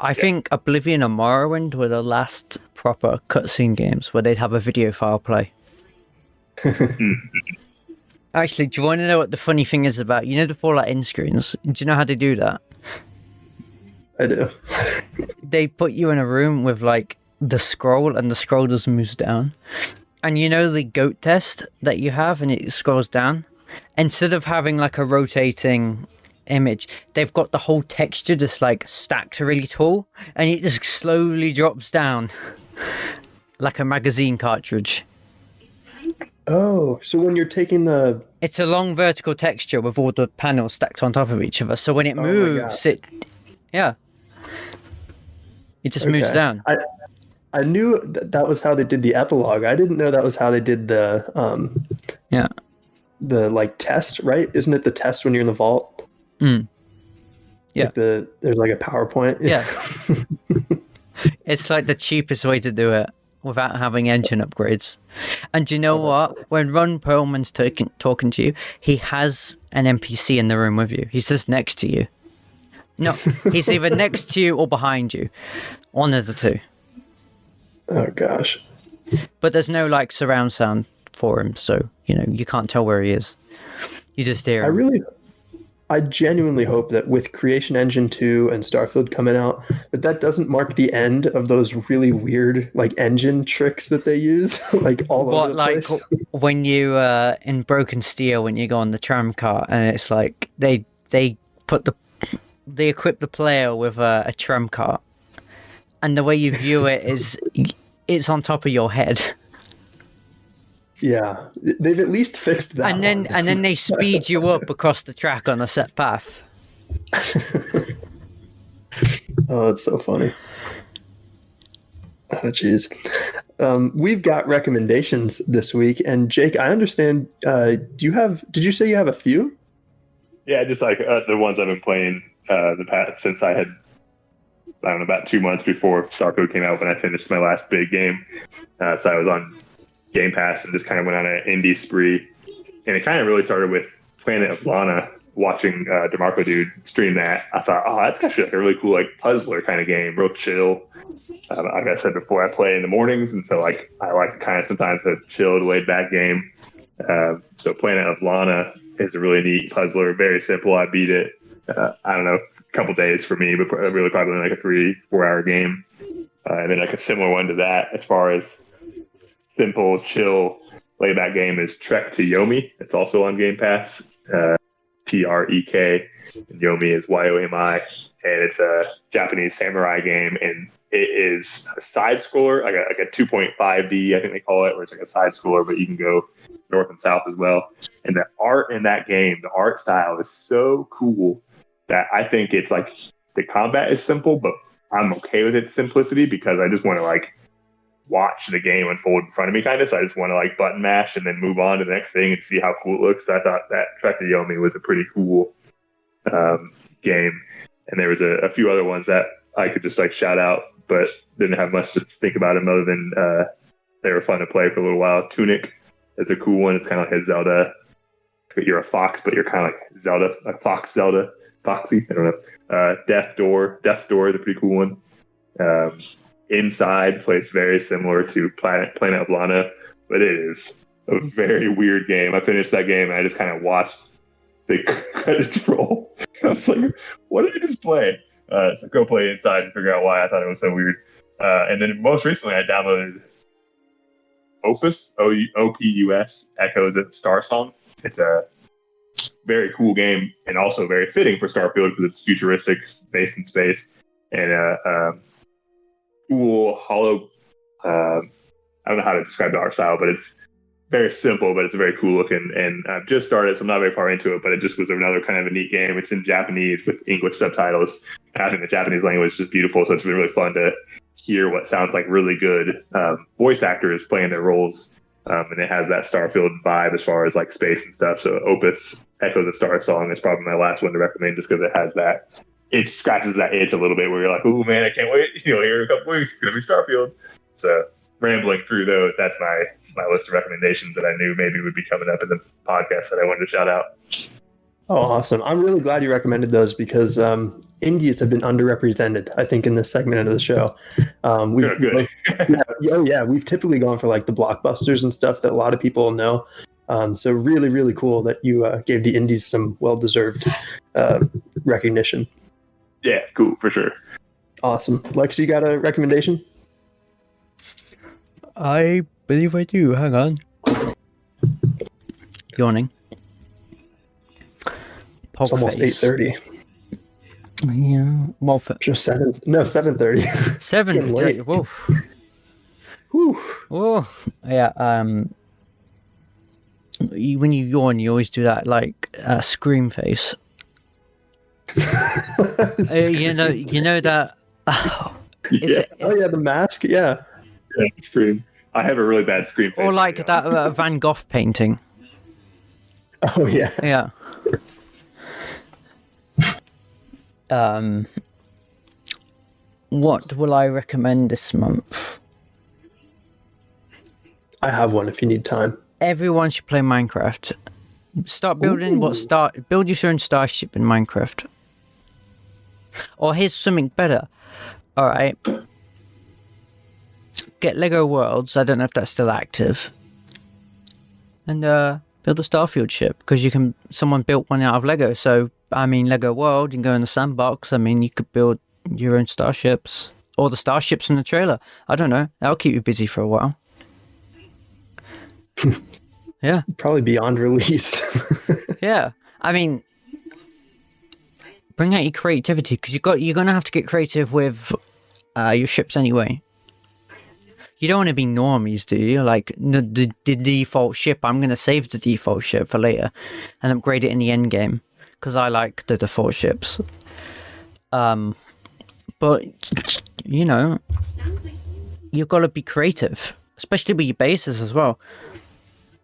I think Oblivion and Morrowind were the last proper cutscene games where they'd have a video file play. Actually, do you want to know what the funny thing is about, the Fallout end screens? Do you know how they do that? I do. They put you in a room with like the scroll, and the scroll just moves down. And the goat test that you have, and it scrolls down? Instead of having like a rotating image, they've got the whole texture just like stacked really tall, and it just slowly drops down like a magazine cartridge. Oh, so when you're taking it's a long vertical texture with all the panels stacked on top of each other. So when it moves, it just moves down. I knew that was how they did the epilogue. I didn't know that was how they did the like test, right? Isn't it the test when you're in the vault? Yeah. Like there's like a PowerPoint. Yeah. It's like the cheapest way to do it without having engine upgrades. And do you know what? Funny. When Ron Perlman's talking to you, he has an NPC in the room with you. He's just next to you. No, he's either next to you or behind you. One of the two. Oh, gosh. But there's no like surround sound for him, so, you can't tell where he is. You just hear him. I genuinely hope that with Creation Engine 2 and Starfield coming out, that doesn't mark the end of those really weird like engine tricks that they use, like all over the place. When you in Broken Steel, when you go on the tram car, and it's like they equip the player with a tram cart, and the way you view it is it's on top of your head. Yeah, they've at least fixed that. And then they speed you up across the track on a set path. Oh, it's so funny. Oh, jeez. We've got recommendations this week, and Jake, I understand. Did you say you have a few? Yeah, just like the ones I've been playing the past since I had, about 2 months before Starfield came out when I finished my last big game. So I was on Game Pass and just kind of went on an indie spree. And it kind of really started with Planet of Lana, watching DeMarco Dude stream that. I thought, that's actually like a really cool like puzzler kind of game, real chill. Like I said before, I play in the mornings, and so like I like kind of sometimes a chilled, laid back game. So Planet of Lana is a really neat puzzler, very simple. I beat it, I don't know, a couple days for me, but really probably like a 3-4 hour game. And then like a similar one to that as far as simple, chill, laid-back game is Trek to Yomi. It's also on Game Pass. Trek, and Yomi is Yomi, and it's a Japanese samurai game, and it is a side scroller, like a 2.5D, I think they call it, where it's like a side scroller, but you can go north and south as well. And the art in that game, the art style is so cool that I think it's like the combat is simple, but I'm okay with its simplicity because I just want to like watch the game unfold in front of me, kind of. So I just want to like button mash and then move on to the next thing and see how cool it looks. So I thought that Trek to Yomi was a pretty cool game. And there was a few other ones that I could just like shout out, but didn't have much to think about them other than they were fun to play for a little while. Tunic is a cool one. It's kind of like a Zelda. You're a fox, but you're kind of like Zelda, like Fox Zelda, Foxy. I don't know. Death's Door is a pretty cool one. Inside plays very similar to Planet of Lana, but it is a very weird game. I finished that game and I just kind of watched the credits roll. I was like, what did I just play? So go play Inside and figure out why I thought it was so weird. And then most recently I downloaded Opus, O-P-U-S, Echoes of Star Song. It's a very cool game and also very fitting for Starfield because it's futuristic, based in space, and cool hollow, I I don't know how to describe the art style, but it's very simple, but it's very cool looking. And I've just started, so I'm not very far into it, but it just was another kind of a neat game. It's in Japanese with English subtitles. And I think the Japanese language is just beautiful, so it's been really fun to hear what sounds like really good voice actors playing their roles. And it has that Starfield vibe as far as like space and stuff. So Opus Echo the Star song is probably my last one to recommend, just because it has that. It scratches that itch a little bit where you're like, oh man, I can't wait. Here in a couple weeks, it's going to be Starfield. So rambling through those, that's my list of recommendations that I knew maybe would be coming up in the podcast that I wanted to shout out. Oh, awesome. I'm really glad you recommended those because indies have been underrepresented, I think, in this segment of the show. Good. We've typically gone for like the blockbusters and stuff that a lot of people know. So really, really cool that you gave the indies some well-deserved recognition. Yeah, cool, for sure. Awesome. Lex, you got a recommendation? I believe I do. Hang on. Yawning. It's almost 8:30. Yeah. Well, just 7:30. 7:30. Whoa. Whew. Whoa. Yeah. When you yawn, you always do that like scream face. You know that. The mask. Yeah. Scream. I have a really bad scream face. Or like that Van Gogh painting. Oh yeah. Yeah. What will I recommend this month? I have one if you need time. Everyone should play Minecraft. Start building build your own starship in Minecraft. Or here's something better. Alright. Get Lego Worlds, I don't know if that's still active. And build a Starfield ship, because someone built one out of Lego, so I mean Lego World, you can go in the sandbox, I mean you could build your own starships. Or the starships from the trailer. I don't know. That'll keep you busy for a while. Yeah. Probably beyond release. Yeah. I mean, bring out your creativity, because you're gonna have to get creative with your ships anyway. You don't want to be normies, do you? Like the default ship. I'm gonna save the default ship for later and upgrade it in the end game, because I like the default ships. But you've got to be creative, especially with your bases as well.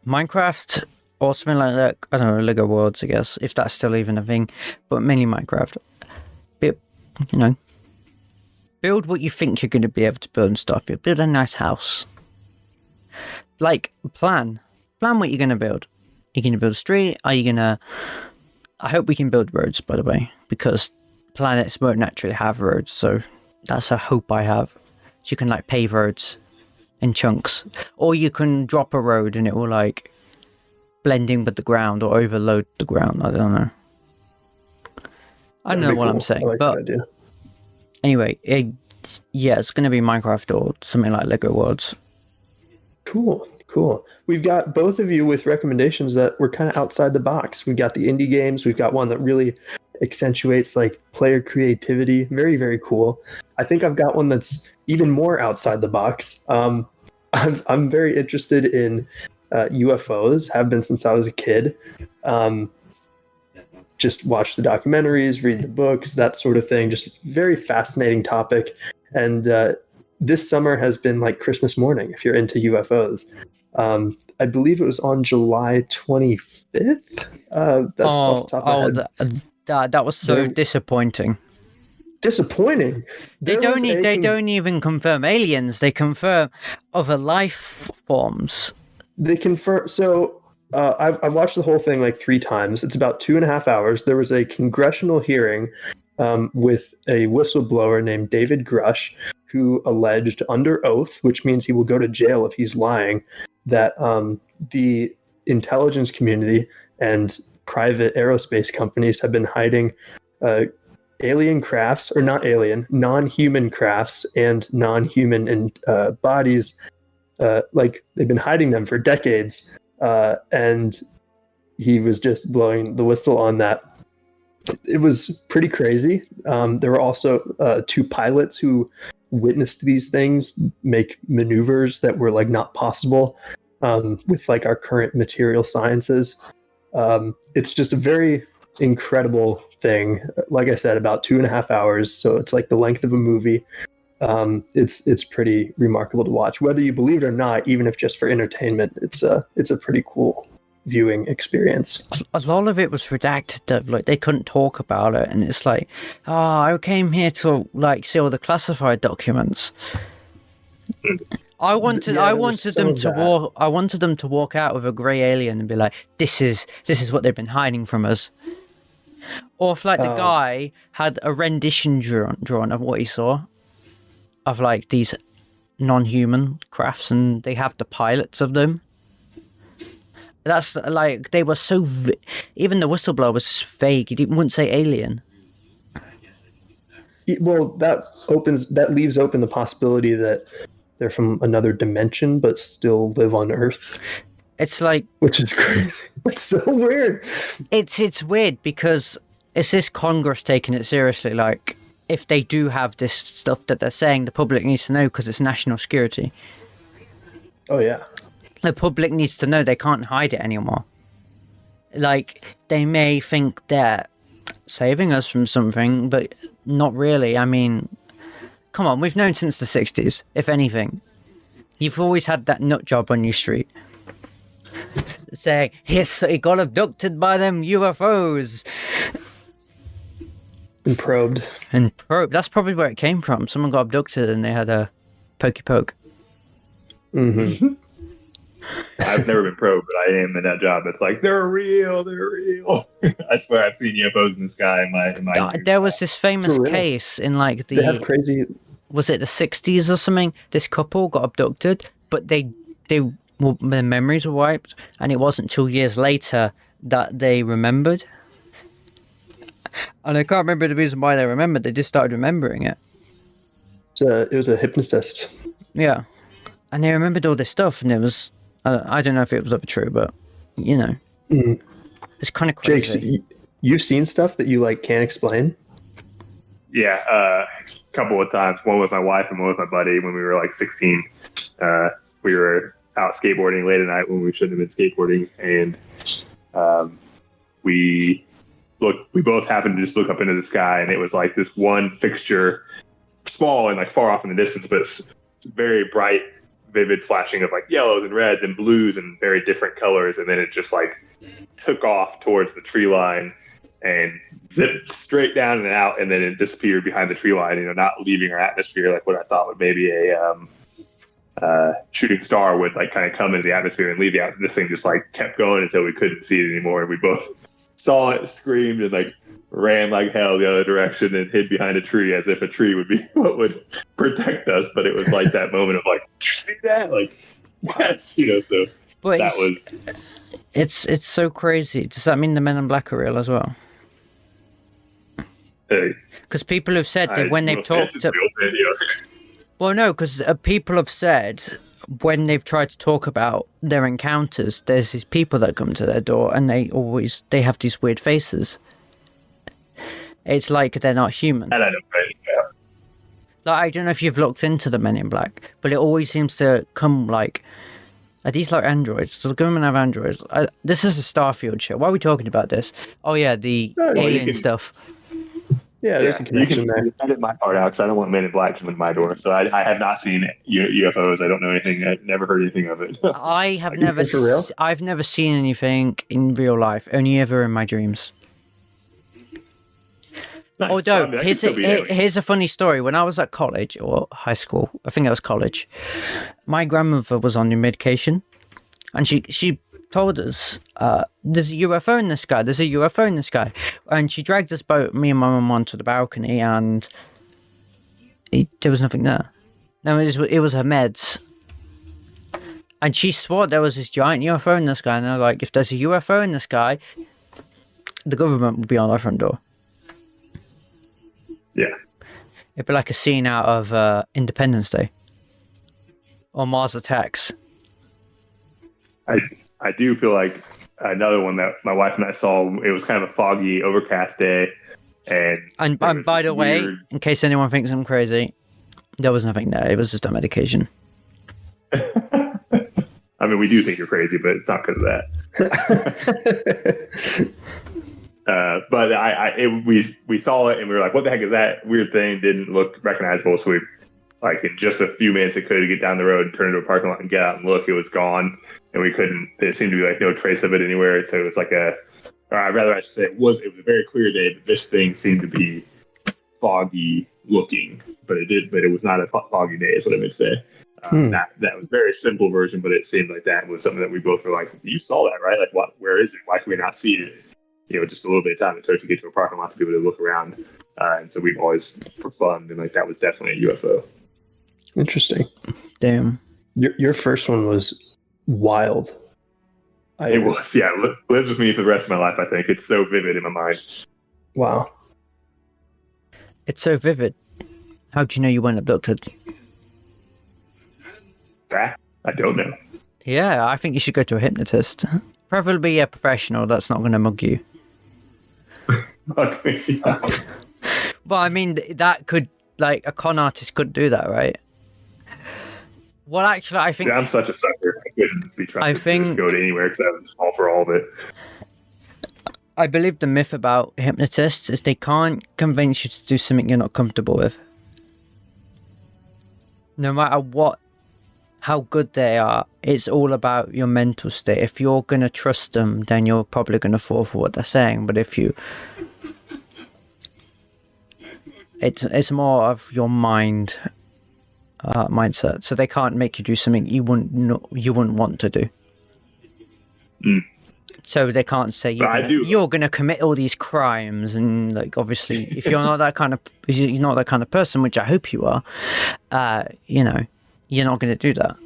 Minecraft or something like that. I don't know, Lego Worlds, I guess, if that's still even a thing. But mainly Minecraft. Build what you think you're going to be able to build in Starfield. Build a nice house. Like, plan what you're going to build. Are you going to build a street? Are you going to... I hope we can build roads, by the way, because planets won't naturally have roads, so that's a hope I have. So you can, like, pave roads in chunks. Or you can drop a road and it will, like, blend in with the ground or overload the ground. I don't know. I don't know what I'm saying, but... Anyway, it's going to be Minecraft or something like Lego Worlds. Cool. We've got both of you with recommendations that were kind of outside the box. We've got the indie games. We've got one that really accentuates like player creativity. Very, very cool. I think I've got one that's even more outside the box. I'm very interested in UFOs. Have been since I was a kid. Just watch the documentaries, read the books, that sort of thing. Just very fascinating topic. And this summer has been like Christmas morning if you're into UFOs. I believe it was on July 25th. That's off the top of my head. That was so disappointing. Disappointing. They don't even confirm aliens. They confirm other life forms. They confirm. So I've watched the whole thing like 3 times. It's about 2.5 hours. There was a congressional hearing with a whistleblower named David Grush, who alleged under oath, which means he will go to jail if he's lying, that the intelligence community and private aerospace companies have been hiding alien crafts, or not alien, non-human crafts and non-human bodies. Like they've been hiding them for decades. And he was just blowing the whistle on that. It was pretty crazy. There were also 2 pilots who witnessed these things make maneuvers that were like not possible with like our current material sciences. It's just a very incredible thing. Like I said, about 2.5 hours, so it's like the length of a movie. It's pretty remarkable to watch, whether you believe it or not. Even if just for entertainment, it's a pretty cool viewing experience. A lot of it was redacted though, like they couldn't talk about it, and it's like, I came here to like see all the classified documents. I wanted them to walk out with a grey alien and be like, this is what they've been hiding from us. Or if like the guy had a rendition drawn of what he saw of like these non-human crafts, and they have the pilots of them. That's like, they were so even the whistleblower was vague. He wouldn't say alien. Well, that leaves open the possibility that they're from another dimension but still live on Earth. It's like, which is crazy. It's so weird. It's weird because is this Congress taking it seriously? Like, if they do have this stuff that they're saying, the public needs to know because it's national security. Oh yeah. The public needs to know. They can't hide it anymore. Like, they may think they're saving us from something, but not really. I mean, come on, we've known since the 60s, if anything. You've always had that nut job on your street saying, yes, he got abducted by them UFOs. And probed. That's probably where it came from. Someone got abducted and they had a pokey poke. Mm-hmm. I've never been probed, but I am in that job. It's like, they're real. I swear I've seen UFOs in the sky in my there was this famous case in like they have crazy... Was it the 60s or something? This couple got abducted, but their memories were wiped, and it wasn't 2 years later that they remembered. And I can't remember the reason why they remembered. They just started remembering it. It was a hypnotist. Yeah. And they remembered all this stuff, and it was... I don't know if it was ever true, but, you know. It's kind of crazy. Jake, you've seen stuff that you, like, can't explain? Yeah, a couple of times. One was my wife and one was my buddy when we were, like, 16. We were out skateboarding late at night when we shouldn't have been skateboarding, and we both happened to just look up into the sky, and it was like this one fixture, small and like far off in the distance, but it's very bright, vivid flashing of like yellows and reds and blues and very different colors, and then it just like took off towards the tree line and zipped straight down and out, and then it disappeared behind the tree line, not leaving our atmosphere like what I thought would maybe a shooting star would like kind of come into the atmosphere and leave the atmosphere. This thing just like kept going until we couldn't see it anymore, and we both saw it, screamed, and like ran like hell the other direction and hid behind a tree as if a tree would be what would protect us. But it was like that moment of like, see that? Like, yes, so but that was... It's so crazy. Does that mean the Men in Black are real as well? Because people have said that when they've talked to... Well, no, because people have said when they've tried to talk about their encounters, there's these people that come to their door and they have these weird faces. It's like they're not human. I don't know. Like, I don't know if you've looked into the Men in Black, but it always seems to come like, are these like androids? Do the government have androids? This is a Starfield show. Why are we talking about this? Oh yeah, the alien stuff. Yeah, there's a connection there. I did my part out because I don't want Men in Black to come into my door. So I have not seen UFOs. I don't know anything. I've never heard anything of it. I've never seen anything in real life. Only ever in my dreams. Nice. Although, here's a funny story. When I was at college or high school, I think it was college, my grandmother was on medication, and she told us, there's a UFO in the sky, there's a UFO in the sky. And she dragged us both, me and my mum, onto the balcony, and there was nothing there. No, it was her meds. And she swore there was this giant UFO in the sky, and they're like, if there's a UFO in the sky, the government would be on our front door. Yeah. It'd be like a scene out of Independence Day. Or Mars Attacks. I do feel like another one that my wife and I saw, it was kind of a foggy, overcast day. And by the way, in case anyone thinks I'm crazy, There was nothing there. It was just a medication. I mean, we do think you're crazy, but it's not because of that. But we saw it and we were like, what the heck is that weird thing? Didn't look recognizable. So we, like, in just a few minutes, it could get down the road and turn into a parking lot and get out and look. It was gone. And we couldn't, there seemed to be like no trace of it anywhere. So it was like I should say it was a very clear day, but this thing seemed to be foggy looking, but it was not a foggy day, is what I meant to say. That was a very simple version, but it seemed like that was something that we both were like, you saw that, right? Like, what? Where is it? Why can we not see it? Just a little bit of time it took to get to a parking lot to be able to look around. And so we've always, for fun, been like, that was definitely a UFO. Interesting. Damn. Your first one was wild. It was, yeah. Lives with me for the rest of my life, I think. It's so vivid in my mind. Wow. It's so vivid. How do you know you weren't abducted? That? I don't know. Yeah, I think you should go to a hypnotist. Preferably a professional that's not going to mug you. Okay. Well, I mean, that could, like, a con artist could do that, right? Well, actually, I think... Yeah, I'm such a sucker. I couldn't be trying to go to anywhere because I would fall for all of it. I believe the myth about hypnotists is they can't convince you to do something you're not comfortable with. No matter how good they are, it's all about your mental state. If you're going to trust them, then you're probably going to fall for what they're saying. But if you... It's more of your mindset. So they can't make you do something you wouldn't want to do. So they can't say you're going to commit all these crimes, and, like, obviously if you're not that kind of person, which I hope you are, you're not going to do that.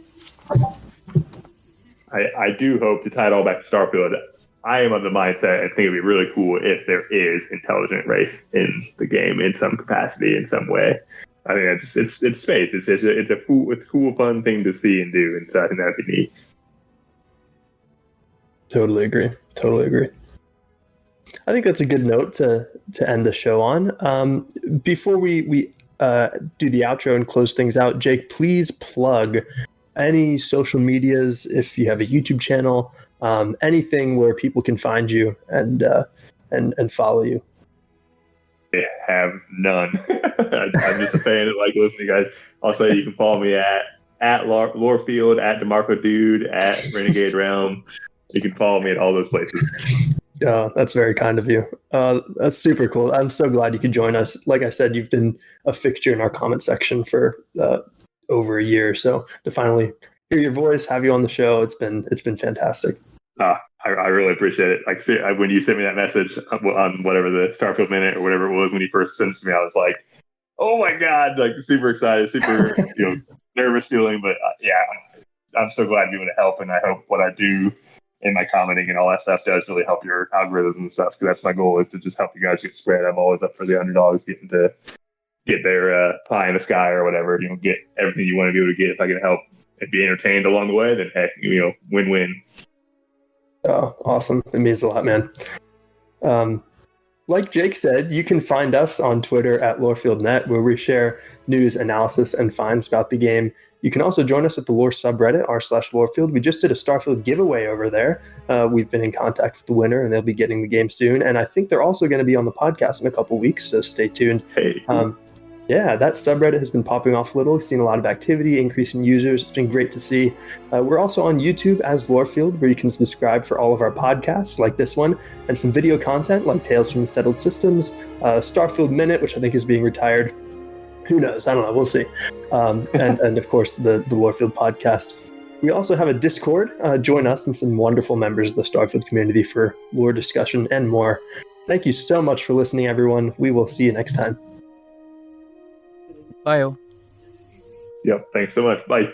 I do hope, to tie it all back to Starfield, I am of the mindset and think it'd be really cool if there is intelligent race in the game in some capacity, in some way. I think it's space. It's a cool, fun thing to see and do, and so I think that'd be neat. Totally agree. I think that's a good note to end the show on. Before we do the outro and close things out, Jake, please plug any social medias, if you have a YouTube channel, anything where people can find you and follow you. I have none. I'm just a fan of, like, listening, guys. Also, you can follow me at Lorefield, at DeMarco Dude, at Renegade Realm. You can follow me at all those places. Oh, that's very kind of you. That's super cool. I'm so glad you could join us. Like I said, you've been a fixture in our comment section for over a year. So to finally hear your voice, have you on the show, it's been fantastic. I really appreciate it. Like, when you sent me that message on whatever the Starfield Minute or whatever it was, when you first sent it to me, I was like, oh my God, like, super excited, super nervous feeling. But yeah, I'm so glad you're going to help. And I hope what I do in my commenting and all that stuff does really help your algorithms and stuff. Because that's my goal, is to just help you guys get spread. I'm always up for the underdogs getting to get their pie in the sky or whatever. Get everything you want to be able to get. If I can help and be entertained along the way, then heck, win-win. Oh, awesome. It means a lot, man. Like Jake said, you can find us on Twitter at LoreFieldNet, where we share news, analysis, and finds about the game. You can also join us at the Lore subreddit, r/Lorefield. We just did a Starfield giveaway over there. We've been in contact with the winner, and they'll be getting the game soon. And I think they're also going to be on the podcast in a couple weeks, so stay tuned. Hey. Yeah, that subreddit has been popping off a little. We've seen a lot of activity, increase in users. It's been great to see. We're also on YouTube as Lorefield, where you can subscribe for all of our podcasts like this one, and some video content like Tales from the Settled Systems, Starfield Minute, which I think is being retired. Who knows? I don't know. We'll see. And of course, the Lorefield podcast. We also have a Discord. Join us and some wonderful members of the Starfield community for lore discussion and more. Thank you so much for listening, everyone. We will see you next time. Bye. Yep. Thanks so much. Bye.